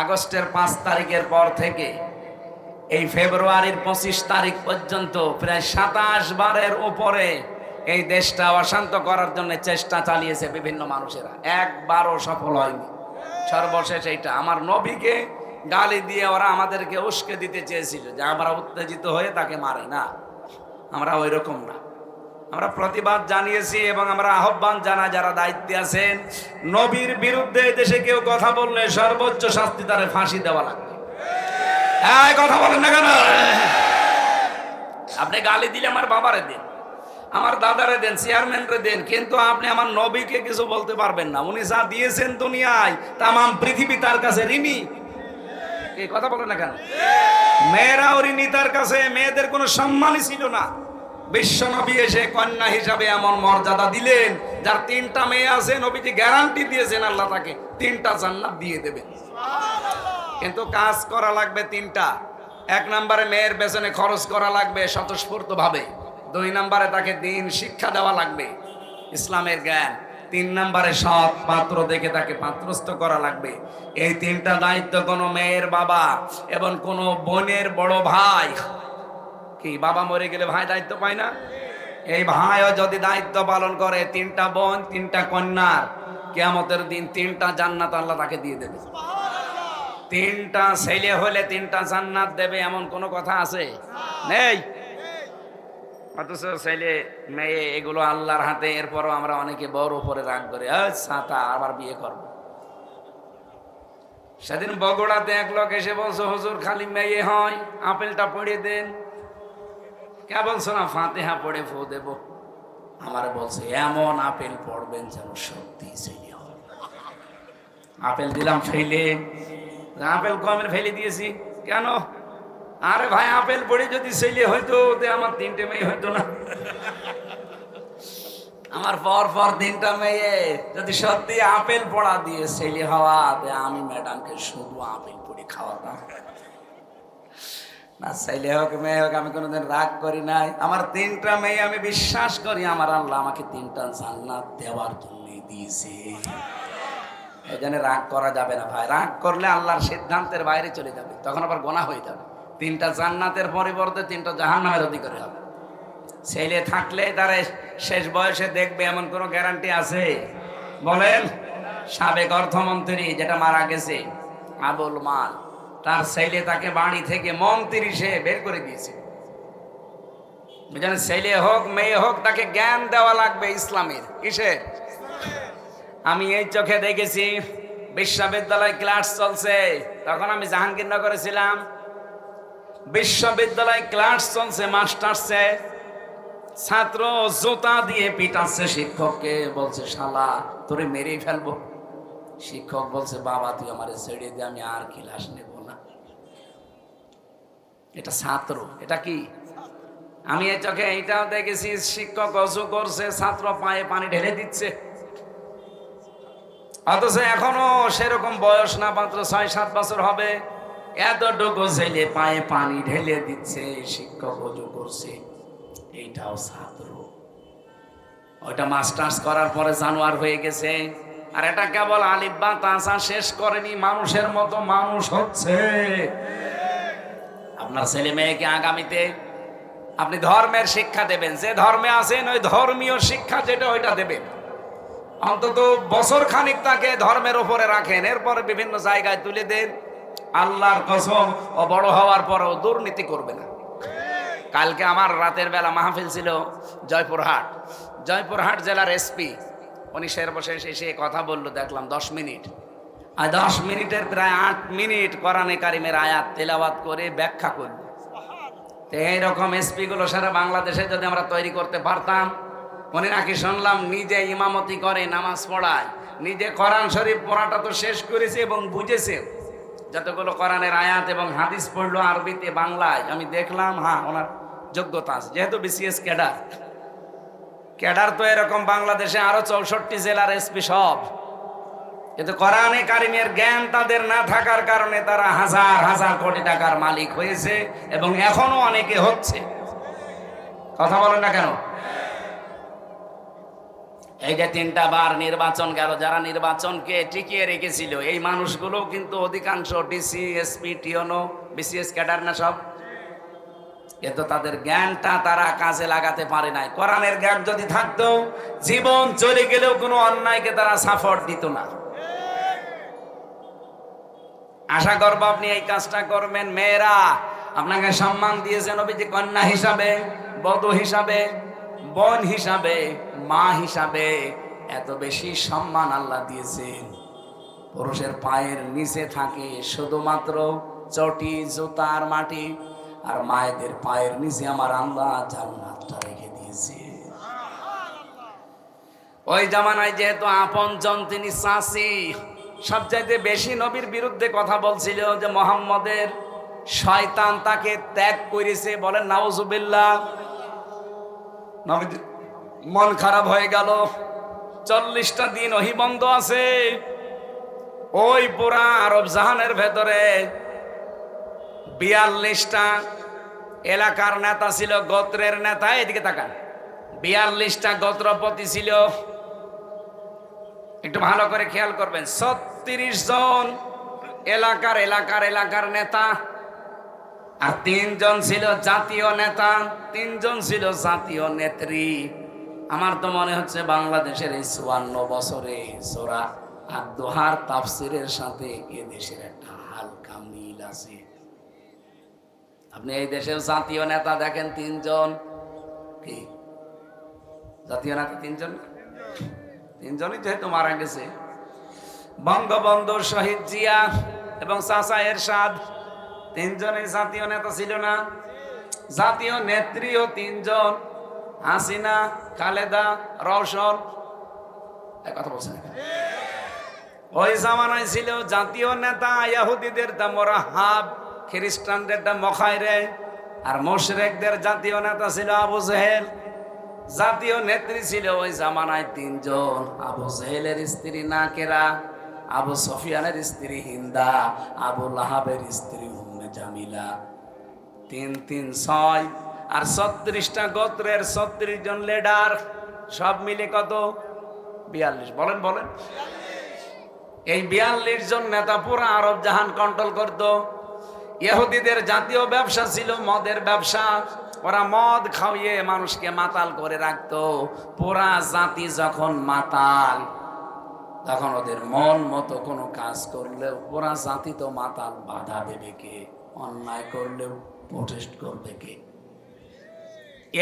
আগস্টের 5 তারিখের পর থেকে এই ফেব্রুয়ারির 25 তারিখ পর্যন্ত প্রায় 27 বারের উপরে এই দেশটা অশান্ত করার জন্য চেষ্টা চালিয়েছে বিভিন্ন মানুষেরা, একবারও সফল হয়নি। সর্বশেষ এইটা আমার নবীকে গালি দিয়ে ওরা আমাদেরকে উস্কে দিতে চেয়েছিল যে আমরা উত্তেজিত হয়ে তাকে মারে না, আমরা ওই রকম না। আমরা প্রতিবাদ জানিয়েছি এবং আমরা আহ্বান জানা যারা দায়িত্বে আছেন, নবীর বিরুদ্ধে দেশে কেউ কথা বললে সর্বোচ্চ শাস্তি তারে ফাঁসি দেওয়া লাগবে। এই কথা বলেন না কেন? আপনি গালি দিলে আমার বাবারে দেন, আমার দাদারে দেন, চেয়ারম্যানরে দেন, কিন্তু আপনি আমার নবীকে কিছু বলতে পারবেন না। উনি যা দিয়েছেন দুনিয়ায় তামাম পৃথিবী তার কাছে ঋণী। এই কথা বলেন না কেন? মেয়েরাও ঋণী তার কাছে, মেয়েদের কোনো সম্মানই ছিল না। বিশ্বনবী এসে কন্যা হিসাবে এমন মর্যাদা দিলেন, যার 3টা মেয়ে আছে, নবীজি গ্যারান্টি দিয়েছেন আল্লাহ তাকে 3টা জান্নাত দিয়ে দেবেন। কিন্তু কাজ করা লাগবে 3টা। 1 নম্বরে মেয়ের পেছনে খরচ করা লাগবে স্বতঃস্ফূর্ত ভাবে। 2 নম্বরে তাকে দিন শিক্ষা দেওয়া লাগবে, ইসলামের জ্ঞান। 3 নম্বরে সৎ পাত্র দেখে তাকে পাত্রস্থ করা লাগবে। এই 3টা দায়িত্ব কোনো মেয়ের বাবা এবং কোনো বোনের বড় ভাই, কি বাবা মরে গেলে ভাই দায়িত্ব পায় না? এই ভাইও যদি দায়িত্ব পালন করে, 3টা বোন 3টা কন্যার, কিয়ামতের দিন 3টা জান্নাত আল্লাহ তাকে দিয়ে দেবে। 3টা ছেলে হলে 3টা জান্নাত দেবে এমন কোনো কথা আছে? নেই। অথচ ছেলে মেয়ে এগুলো আল্লাহর হাতে। এরপরও আমরা অনেকে বড় উপরে রাগ করে ছাতা আবার বিয়ে করব। সেদিন বগুড়াতে এক লোক এসে বলছে, হুজুর খালি মেয়ে হয়, আপেলটা পড়ে দেন। কে বলছো না ফাতিহা পড়ে ফু দেব? আমার বলছে এমন আপেল পড়বেন যেন সত্যি ছেলে হয়। আপেল দিলাম ফেলে, আপেল কমের ফেলে দিয়েছি কেন? আরে ভাই আপেল পড়ে যদি ছেলে হইতো আমার 3টে মেয়ে হইতো না? আমার পর 3টা মেয়ে যদি সত্যি আপেল পড়া দিয়ে ছেলে হওয়া, আমি ম্যাডামকে শুধু আপেল পড়ে খাওয়াতাম না। ছেলে হোক মেয়ে হোক আমি কোনোদিন রাগ করি নাই। আমার 3টা মেয়ে, আমি বিশ্বাস করি আমার আল্লাহ আমাকে 3টা জান্নাত দেওয়ার জন্য দিয়েছে। এই জন্য রাগ করা যাবে না ভাই। রাগ করলে আল্লাহর সিদ্ধান্তের বাইরে চলে যাবে, তখন আবার গোনা হয়ে যাবে। 3টা জান্নাতের পরিবর্তে 3টা জাহান্নামের অধিকারী হবে। ছেলে থাকলে তারা শেষ বয়সে দেখবে এমন কোনো গ্যারান্টি আছে? বলেন। সাবেক অর্থমন্ত্রী যেটা মারা গেছে আবুল মাল, তার ছেলে তাকে বাড়ি থেকে মন্ত্রী সে বের করে দিয়েছে। ছেলে হোক মেয়ে হোক তাকে জ্ঞান দেওয়া লাগবে ইসলামের। কিসের? আমি এই চোখে দেখেছি, বিশ্ববিদ্যালয় ক্লাস চলছে, তখন আমি জাহাঙ্গীরনগরে ছিলাম। বিশ্ববিদ্যালয় ক্লাস চলছে, মাস্টার্সে ছাত্র জুতা দিয়ে পিটাচ্ছে শিক্ষককে, বলছে শালা তোরে মেরেই ফেলবো। শিক্ষক বলছে বাবা তুই আমারে ছেড়ে দে, আমি আর ক্লাস নেব না। এটা ছাত্র, এটা কি? আমি এই চোখে এইটাও দেখেছি, শিক্ষক অজু করছে, ছাত্র পায়ে পানি ঢেলে দিচ্ছে। অথচ এখনো সেরকম বয়স না, মাত্র 6-7 বছর হবে, এতটুকু ছেলে পায়ে পানি ঢেলে দিচ্ছে, শিক্ষক অজু করছে। এইটাও ছাত্র। ওইটা মাস্টার্স করার পরে জানোয়ার হয়ে গেছে, আর এটা কেবল আলিফ বা তাসা শেষ করেনি, মানুষের মতো মানুষ হচ্ছে। আপনার ছেলে মেয়েকে আগামীতে আপনি ধর্মের শিক্ষা দেবেন, যে ধর্মে আছেন ওই ধর্মীয় শিক্ষা যেটা ওইটা দেবেন। অন্তত বছর খানিক তাকে ধর্মের উপরে রাখেন, এরপরে বিভিন্ন জায়গায় তুলে দেন। আল্লাহর কসম ও বড় হওয়ার পরেও দুর্নীতি করবে না। কালকে আমার রাতের বেলা মাহফিল ছিল জয়পুরহাট জেলার এসপি, উনি বসে এসে কথা বললো, দেখলাম 10 মিনিট। আর 10 মিনিটের প্রায় 8 মিনিট কোরআনে কারিমের আয়াত তেলাওয়াত করে ব্যাখ্যা করল। তো এইরকম এসপি গুলো সারা বাংলাদেশে যদি আমরা তৈরি করতে পারতাম। উনি নাকি শুনলাম নিজে ইমামতি করে, নামাজ পড়ায়, নিজে কোরআন শরীফ পড়াটা তো শেষ করেছে এবং বুঝেছে। যতগুলো কোরআনের আয়াত এবং হাদিস পড়লো আরবিতে বাংলায়, আমি দেখলাম হ্যাঁ ওনার যোগ্যতা আছে, যেহেতু বিসিএস ক্যাডার তো এরকম বাংলাদেশে আরো 64 জেলার এসপি সব। কিন্তু কোরআনে কারিমের জ্ঞান তাদের না থাকার কারণে তারা হাজার হাজার কোটি টাকার মালিক হয়েছে এবং এখনো অনেকে হচ্ছে। কথা বলেন না কেন? এই যে 3টা বার নির্বাচন গেল, যারা নির্বাচনকে টিকিয়ে রেখেছিল এই মানুষগুলো কিন্তু অধিকাংশ ডিসি, এসপি, টিওনো, বিসিএস ক্যাডার না সব, কিন্তু তাদের জ্ঞানটা তারা কাজে লাগাতে পারে নাই। কোরআনের জ্ঞান যদি থাকতো, জীবন চলে গেলেও কোনো অন্যায়কে তারা সাপোর্ট দিত না। আশা করবো আপনি এই কাজটা করবেন। মেয়েরা আপনাকে সম্মান দিয়েছেন নবীজি, কন্যা হিসাবে, বধূ হিসাবে, বোন হিসাবে, মা হিসাবে এত বেশি সম্মান আল্লাহ দিয়েছেন। পুরুষের পায়ের নিচে থাকে শুধুমাত্র চটি, জুতার মাটি, আর মায়েদের পায়ের নিচে আমার আল্লাহ জান্নাতটা রেখে দিয়েছে। ওই জামানায় যেহেতু আপনজন তিনি চাচি, সবচাইতে বেশি নবীর বিরুদ্ধে কথা বলছিল যে মুহাম্মদের শয়তান তাকে ত্যাগ করেছে, বলেন নাউজুবিল্লাহ। নবীর মন খারাপ হয়ে গেল। 40টা দিন ওহী বন্ধ আছে। ওই পুরা আরব জাহানের ভেতরে 42টা এলাকার নেতা ছিল, গোত্রের নেতা। এদিকে তাকান, 42টা গোত্রপতি ছিল। একটু ভালো করে খেয়াল করবেন, 36 জন এলাকার নেতা, আর 3 জন ছিল জাতীয় নেতা, 3 জন ছিল জাতীয় নেত্রী। আমার তো মনে হচ্ছে বাংলাদেশের এই 54 বছরে সূরা আদ-দুহার তাফসীরের সাথে এ দেশের একটা হালকা মিল আছে। আপনি এই দেশের জাতীয় নেতা দেখেন 3 জন, কি জাতীয় নেতা 3 জন? 3 জনই যেহেতু মারা গেছে, বঙ্গবন্ধু, শহীদ জিয়া এবং চাচা এরশাদ, 3 জনই জাতীয় নেতা ছিল না? জাতীয় নেত্রীও 3 জন, হাসিনা, খালেদা, রওশন। কথা বলছেন? ওই জামানায় ছিল জাতীয় নেতা ইহুদিদের দা মোরাহাব, খ্রিস্টানদের দা মখাইরে, আর মুশরিকদের জাতীয় নেতা ছিল আবু জেহেল। জাতীয় নেত্রী ছিল ওই জামানায় 3 জন, আবু জেহেলের স্ত্রী নাকেরা, আবু সুফিয়ানের স্ত্রী হিন্দা, আবু লাহাবের স্ত্রী উম্মে জামিলা। 3 3 6, আর 36টা গোত্রের 36 জন লিডার, সব মিলে কত? 42। বলেন বলেন। এই 42 জন নেতা পুরো আরব জাহান কন্ট্রোল করত। ইহুদিদের জাতীয় ব্যবসা ছিল মদের ব্যবসা। ওরা মদ খাওয়িয়ে মানুষকে মাতাল করে রাখতো। পুরা জাতি যখন মাতাল, তখন ওদের মন মতো কোনো কাজ করলেও পুরা জাতি তো মাতাল, বাধা দেবে কে? অন্যায় করলেও প্রোটেস্ট করবে কে?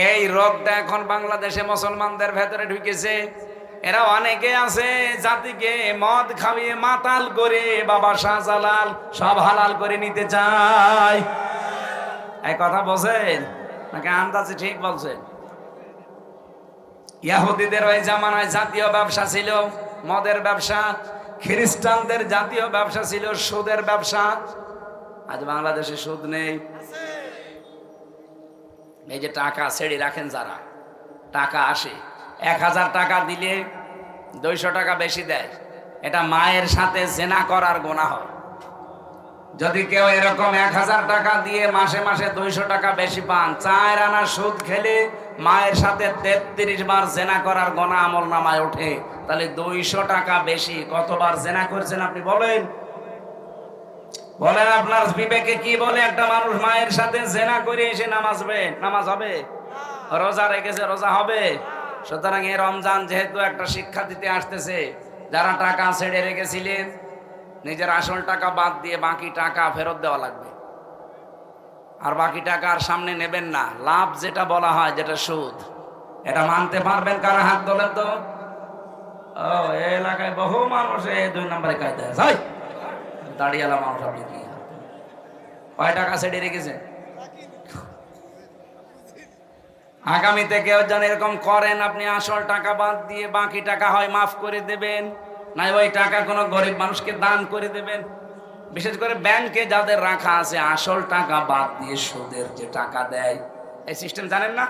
এই রোগটা এখন বাংলাদেশে মুসলমানদের ভেতরে ঢুকেছে। এরা অনেকে আছে জাতিকে মদ খাওয়িয়ে মাতাল করে বাবা শাহজালাল সব হালাল করে নিতে চায়। এই কথা বলছেন নাকি আন্দাজে ঠিক বলছেন? ইহুদিদের ওই জামানায় জাতীয় ব্যবসা ছিল মদের ব্যবসা, খ্রিস্টানদের জাতীয় ব্যবসা ছিল সুদের ব্যবসা। আজ বাংলাদেশে সুদ নেই। এই যে টাকা ছেড়ে রাখেন যারা, টাকা আসে, 1000 টাকা দিলে 200 টাকা বেশি দেয়। এটা মায়ের সাথে জেনা করার গুনাহ হয়। যদি কেউ এরকম 1000 টাকা দিয়ে মাসে মাসে 200 টাকা বেশি পান, 4 আনা সুদ খেলে মায়ের সাথে 33 বার জেনা করার গুনাহ আমল নামায় ওঠে। তাহলে 200 টাকা বেশি কতবার জেনা করছেন আপনি বলেন? বলেন আপনার বিবেকে কি বলে? একটা মানুষ মায়ের সাথে জেনা করে এসে নামাজ হবে? রোজা রেখেছে, রোজা হবে? সুতরাং এই রমজান যেহেতু একটা শিক্ষা দিতে আসতেছে, যারা টাকা ছেড়ে রেখেছিলেন নিজের আসল টাকা বাদ দিয়ে বাকি টাকা ফেরত দেওয়া লাগবে। আর বাকি টাকা আর সামনে নেবেন না। লাভ যেটা বলা হয়, যেটা সুদ, এটা মানতে পারবেন? কারা হাত তোলেন তো? ও, এই এলাকায় বহু মানুষ এই 2 নম্বরে কায়দায় যায়। দাঁড়িয়ালা মানুষ আপনি কি কয় টাকা ছেড়ে রেখেছেন? আগামীতে কেউ যেন এরকম করেন, আপনি আসল টাকা বাদ দিয়ে বাকি টাকা হয় মাফ করে দেবেন, না ওই টাকা কোনো গরিব মানুষকে দান করে দেবেন। বিশেষ করে ব্যাংকে যাদের রাখা আছে, আসল টাকা বাদ দিয়ে সুদের যে টাকা দেয়, এই সিস্টেম জানেন না?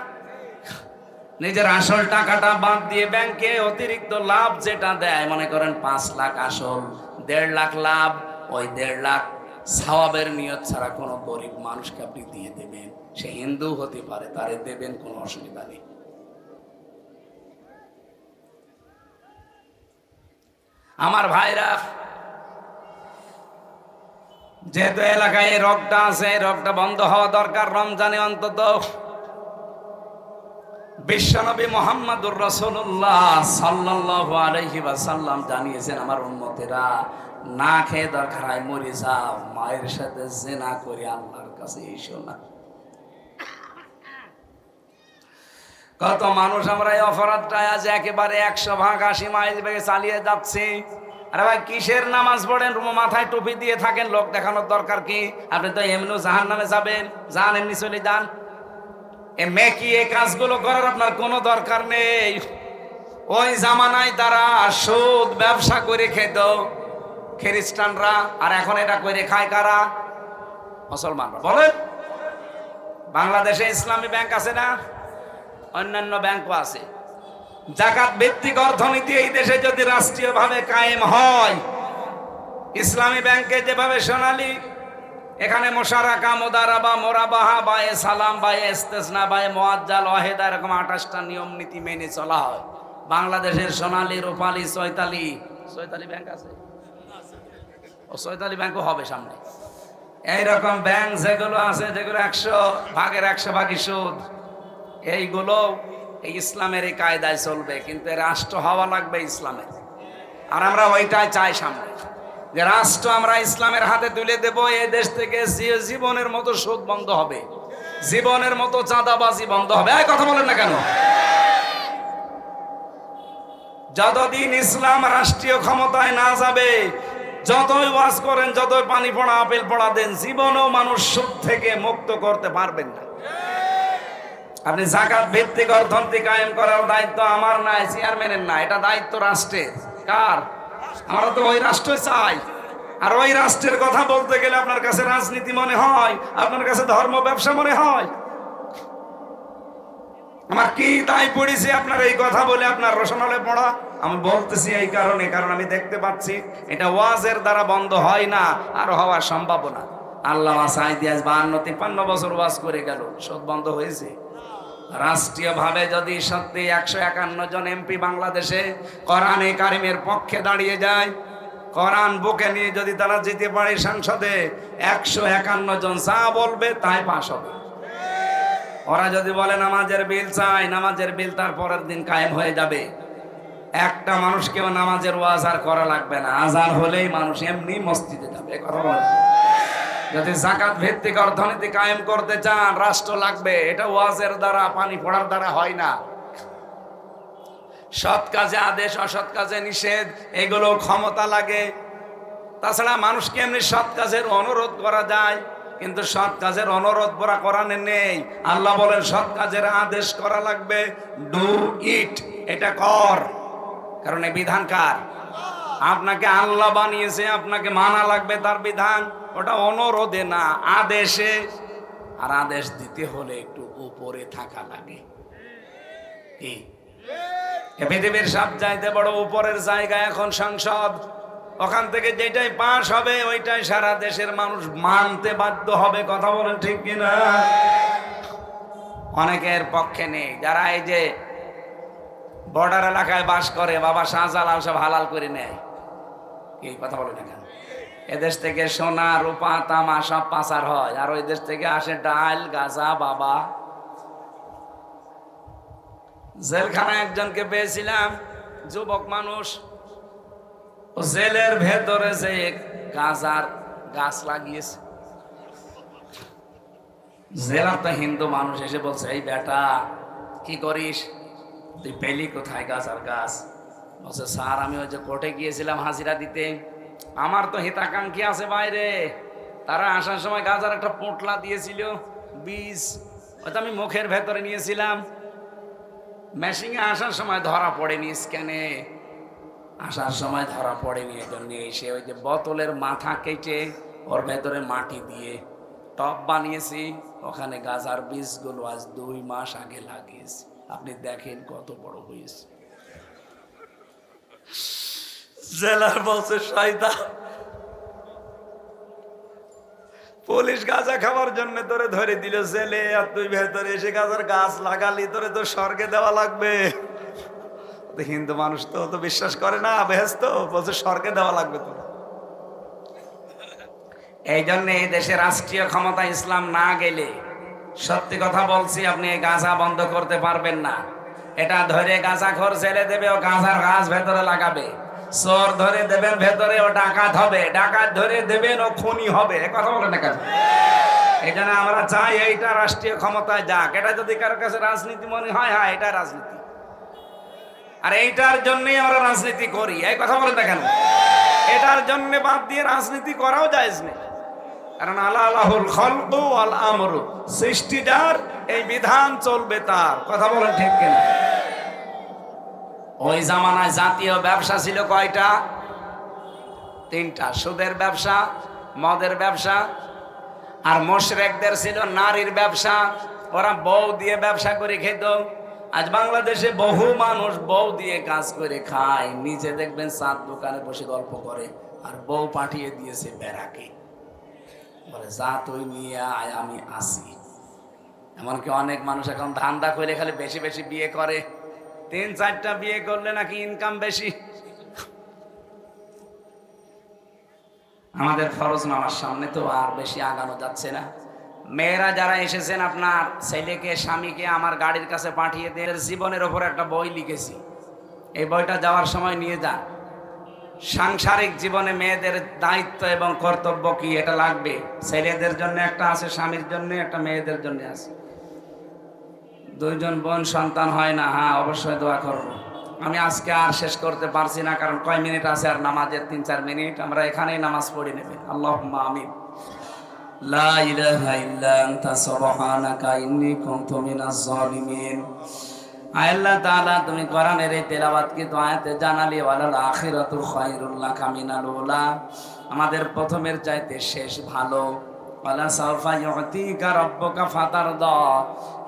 নিজের আসল টাকাটা বাদ দিয়ে ব্যাংকে অতিরিক্ত লাভ যেটা দেয়, মনে করেন 5 লাখ আসল, 1.5 লাখ লাভ, ওই 1.5 লাখ সওয়াবের নিয়ত ছাড়া কোনো গরিব মানুষকে আপনি দিয়ে দেবেন। সে হিন্দু হতে পারে, তারে দেবেন, কোনো অসুবিধা নেই। আমার ভাইরা, যেহেতু এলাকায় এই রোগটা আছে, এই রোগটা বন্ধ হওয়া দরকার রমজানে অন্তত। বিশ্বনবী মুহাম্মদুর রাসূলুল্লাহ সাল্লাল্লাহু আলাইহি ওয়াসাল্লাম জানিয়েছেন, আমার উম্মতেরা না খেয়ে দরকার হয় মরে যাও, মায়ের সাথে জিনা করে আল্লাহর কাছে এসো না। কত মানুষ আমরা এই অপরাধটায় আজ একেবারে 100 ভাগ 80 মাইল বেগে চালিয়ে যাচ্ছি। আরে ভাই, কিসের নামাজ পড়েন, মাথায় টুপি দিয়ে থাকেন, লোক দেখানোর দরকার কি? আপনি তো এমনিও জাহান্নামে যাবেন, যান এমনি চলে যান। এ মেকি এই কাজগুলো করার আপনার কোনো দরকার নেই। ওই জামানায় তারা সুদ ব্যবসা করে খেত খ্রিস্টানরা, আর এখন এটা করে খায় কারা? মুসলমানরা। বলেন, বাংলাদেশে ইসলামী ব্যাংক আছে না? অন্যান্য ব্যাংকও আছে। জাকাত ভিত্তিক অর্থনীতি এই দেশে যদি রাষ্ট্রীয়ভাবে কায়েম হয়, ইসলামী ব্যাংকে যেভাবে সোনালী এখানে মোশারাকা, মুদারাবা, মোরাবাহা, বায়ে সালাম, বায়ে ইস্তেসনা, বায়ে মুআজ্জাল, ওয়াহিদা, এরকম 28টা নিয়ম নীতি মেনে চলা হয়। বাংলাদেশের সোনালী, রূপালী, চৈতালি ব্যাংক আছে, ও চৈতালি ব্যাংকও হবে সামনে। এইরকম ব্যাংক যেগুলো আছে, যেগুলো 100 ভাগের 100 ভাগই সুদ, এইগুলো এই ইসলামের এই কায়দায় চলবে, কিন্তু রাষ্ট্র হওয়া লাগবে ইসলামের। আর আমরা ওইটাই চাই সামনে, যে রাষ্ট্র আমরা ইসলামের হাতে তুলে দেব। এই দেশ থেকে জীবনের মতো সুদ বন্ধ হবে, জীবনের মতো চাঁদাবাজি বন্ধ হবে। এই কথা বলেন না কেন? যতদিন ইসলাম রাষ্ট্রীয় ক্ষমতায় না যাবে, যতই ওয়াজ করেন, যতই পানি পড়া, আপেল পড়া দেন, জীবনেও মানুষ সুদ থেকে মুক্ত করতে পারবেন না। আপনি জাকাত ভিত্তিক অর্থনীতি কায়েম করার দায়িত্ব আমার নাই, চেয়ারম্যানের না, এটা দায়িত্ব রাষ্ট্রের। কার? আমরা তো ওই রাষ্ট্র চাই। আর ওই রাষ্ট্রের কথা বলতে গেলে আপনার কাছে রাজনীতি মনে হয়, আপনার কাছে ধর্ম ব্যবসা মনে হয়। আমার কি দায় পড়েছে আপনার এই কথা বলে আপনার রসনালে পড়া? আমি বলতেছি এই কারণে, কারণ আমি দেখতে পাচ্ছি এটা ওয়াজের দ্বারা বন্ধ হয় না, আর হওয়ার সম্ভাবনা। আল্লাহ সাইদি আজ 52-53 বছর ওয়াজ করে গেল, সুদ বন্ধ হয়েছে। রাষ্ট্রীয়ভাবে যদি সত্যি 151 জন এমপি বাংলাদেশে কোরআনে কারিমের পক্ষে দাঁড়িয়ে যায়, কোরআন বুকে নিয়ে যদি তারা যেতে পারে সংসদে, 151 জন যা বলবে তাই পাস হবে। ওরা যদি বলে নামাজের বিল চাই, নামাজের বিল তার পরের দিন কায়েম হয়ে যাবে। একটা মানুষকেও নামাজের ওয়াজ আর করা লাগবে না, আজান হলেই মানুষ এমনি মসজিদে যাবে। কথা বলেন, যদি জাকাত ভিত্তিক অর্থনীতি কায়েম করতে চান, রাষ্ট্র লাগবে। এটা ওয়াজের দ্বারা, পানি পড়ার দ্বারা হয় না। সৎ কাজে আদেশ, অসৎ কাজে নিষেধ, এগুলো ক্ষমতা লাগে। তাছাড়া মানুষকে এমনি সৎ কাজের অনুরোধ করা যায়, কিন্তু সৎ কাজের অনুরোধ করা কোরআনে নেই। আল্লাহ বলেন সৎ কাজের আদেশ করা লাগবে, ডু ইট, এটা কর। কারণ এই বিধান কার? আপনাকে আল্লাহ বানিয়েছে, আপনাকে মানা লাগবে তার বিধান। ওটা অনুরোধে না, আদেশে। আর আদেশ দিতে হলে একটু উপরে থাকা লাগে। কি পৃথিবীর সব চাইতে বড় উপরের জায়গা এখন সংসদ। ওখান থেকে যেটাই পাস হবে ওইটাই সারা দেশের মানুষ মানতে বাধ্য হবে। কথা বলেন ঠিক কিনা? অনেকের পক্ষে নেই, যারা এই যে বর্ডার এলাকায় বাস করে, বাবা শাহজালাল সব হালাল করে নেয়। এই কথা বলে না কেন? এদেশ থেকে সোনা, রূপা, তামা সব পাচার হয়, আর ওই দেশ থেকে আসে ডাল, গাঁজা, বাবা। জেলখানায় একজনকে পেয়েছিলাম, যুবক মানুষ, জেলের ভেতরে যে গাঁজার গাছ লাগিয়েছে। জেলার তো হিন্দু মানুষ এসে বলছে, এই বেটা কি করিস, তুই পেলি কোথায় গাঁজার গাছ? বলছে, স্যার আমি ওই যে কোর্টে গিয়েছিলাম হাজিরা দিতে, আমার তো হিতাকাঙ্ক্ষী আছে বাইরে, তারা আসার সময় গাঁজার একটা পোটলা দিয়েছিল, বীজ, ওটা আমি মুখের ভেতরে নিয়েছিলাম। মেশিনে আসার সময় ধরা পড়েনি, স্ক্যানে আসার সময় ধরা পড়েনি। এজন্য এসে ওই যে বোতলের মাথা কেটে ওর ভেতরে মাটি দিয়ে টব বানিয়েছি, ওখানে গাঁজার বীজগুলো আজ 2 মাস আগে লাগিয়েছি। আপনি দেখেন কত বড় হয়েছে। জেলার বলছে শয়তান, পুলিশ গাঁজা খাওয়ার জন্য তোরে ধরে দিল জেলে, আর তুই ভেতরে এসে গাঁজার গাছ লাগালি, তোরে তো স্বর্গে দেওয়া লাগবে। তো হিন্দু মানুষ তো তো বিশ্বাস করে না বেহেশত, বলছে স্বর্গে দেওয়া লাগবে তো। এই জন্য এই দেশে রাষ্ট্রীয় ক্ষমতা ইসলাম না গেলে, সত্যি কথা বলছি, আপনি এই গাঁজা বন্ধ করতে পারবেন না। এটা ধরে গাঁজাখোর ছেড়ে দেবে, ও গাঁজার গাছ ভেতরে লাগাবে। চোর ধরে দেবেন ভেতরে, ও ডাকাত হবে। ডাকাত ধরে দেবেন, ও খুনি হবে। এ কথা বলে না কেন? এই জন্য আমরা চাই এইটা রাষ্ট্রীয় ক্ষমতায় যাক। এটা যদি কারোর কাছে রাজনীতি মনে হয়, হ্যাঁ এটা রাজনীতি, আর এইটার জন্যই আমরা রাজনীতি করি। এই কথা বলেন না কেন? এটার জন্য বাদ দিয়ে রাজনীতি করাও জায়েজ নেই। কারণ আল্লাহুল খালকু ওয়াল আমরু, সৃষ্টি যার, এই বিধান চলবে তার। কথা বলেন ঠিক কিনা? ওই জামানায় জাতীয় ব্যবসা ছিল কয়টা? তিনটা। সুদের ব্যবসা, মদের ব্যবসা, আর মুশরিকদের ছিল নারীর ব্যবসা। ওরা বউ দিয়ে ব্যবসা করে খেত। আজ বাংলাদেশে বহু মানুষ বউ দিয়ে কাজ করে খায়। নিজে দেখবেন চাঁদ দোকানে বসে গল্প করে, আর বউ পাঠিয়ে দিয়েছে ব্যারাকে, বলে যা তুই নিয়ে আয়, আমি আসি। এমনকি অনেক মানুষ এখন ধান্দা করে খালি বেশি বেশি বিয়ে করে। 3-4টা বিয়ে করলে নাকি ইনকাম বেশি। আমাদের ফরজ নামার সামনে তো আর বেশি আগানো যাচ্ছে না। মেয়েরা যারা এসেছেন, আপনার ছেলেকে স্বামীকে আমার গাড়ির কাছে পাঠিয়ে দিয়ে জীবনের ওপর একটা বই লিখেছি, এই বইটা যাওয়ার সময় নিয়ে যান। সাংসারিক জীবনে মেয়েদের দায়িত্ব এবং কর্তব্য কি, এটা লাগবে। ছেলেদের জন্য একটা আছে, স্বামীর জন্য একটা, মেয়েদের জন্য আছে। 2জন বোন সন্তান হয় না, হ্যাঁ অবশ্যই দোয়া করব। আমি আজকে আর শেষ করতে পারছি না, কারণ কয় মিনিট আছে আর নামাজের 3-4 মিনিট। আমরা এখানেই নামাজ পড়ে নেবেন। আল্লাহুম্মা আমিন। লা ইলাহা ইল্লা আনতা সুবহানাকা ইন্নী কুনতু মিনাজ জালিমিন। আল্লাহ তাআলা, তুমি কোরআনের এই তেলাওয়াতকে তো আয়াতে জানালি, ওয়ালাল আখিরাতু খায়রুল লাকা মিনাল উলা, আমাদের প্রথমের চাইতে শেষ ভালো। ওয়ালা সাওফা ইউতিকা রাব্বুকা ফাতারদা,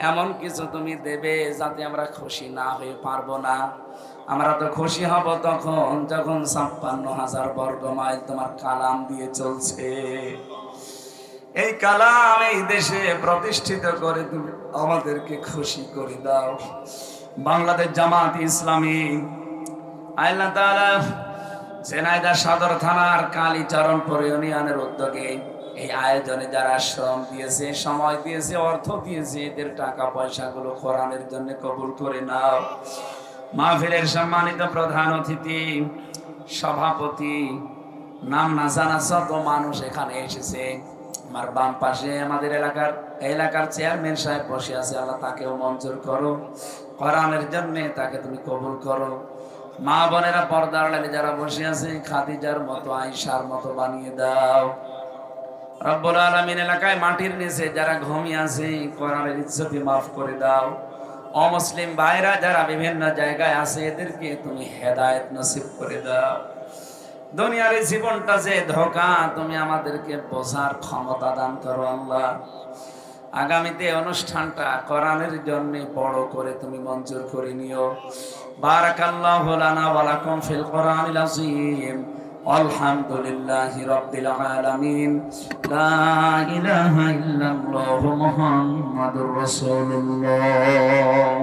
এমন কিছু তুমি দেবে যাতে আমরা খুশি না হয়ে পারবো না। আমরা তো খুশি হব তখন যখন 56,000 বর্গ মাইল তোমার কালাম দিয়ে চলছে। এই কালাম এই দেশে প্রতিষ্ঠিত করে তুমি আমাদেরকে খুশি করে দাও। বাংলাদেশ জামাত ইসলামী আল্লাহ তাআলা ঝিনাইদহ সদর থানার কালীচরণপুর ইউনিয়নের উদ্যোগে এই আয়োজনে যারা শ্রম দিয়েছে, সময় দিয়েছে, অর্থ দিয়েছে, এদের টাকা পয়সাগুলো কোরআনের জন্য কবুল করে নাও। মাহফিলের সম্মানিত প্রধান অতিথি, সভাপতি, নাম না জানা যত মানুষ এখানে এসেছে, আমার বাম পাশে আমাদের এলাকার চেয়ারম্যান সাহেব বসে আছে, আল্লাহ তাকেও মঞ্জুর করো, কোরআনের জন্য তাকে তুমি কবুল করো। মা বোনেরা, পর্দার আড়ালে যারা বসে আছে, খাদিজার মতো, আয়েশার মতো বানিয়ে দাও। রব্বুল আলামিন, এলাকায় মাটির নিচে যারা ঘুমিয়ে আছে, কোরআনের ইজ্জতে মাফ করে দাও। অমুসলিম ভাইরা যারা বিভিন্ন জায়গায় আছে, এদেরকে তুমি হেদায়েত নসিব করে দাও। দুনিয়ার এই জীবনটা যে ধোঁকা, তুমি আমাদেরকে বোঝার ক্ষমতা দান করো আল্লাহ। আগামীতে অনুষ্ঠানটা কোরআনের জন্য বড় করে তুমি মঞ্জুর করে নিও। বারাকাল্লাহু লানা ওয়া লাকুম ফিল কোরআনিল আযীম। আলহামদুলিল্লাহি রাব্বিল আলামিন। লা ইলাহা ইল্লাল্লাহু মুহাম্মাদুর রাসূলুল্লাহ।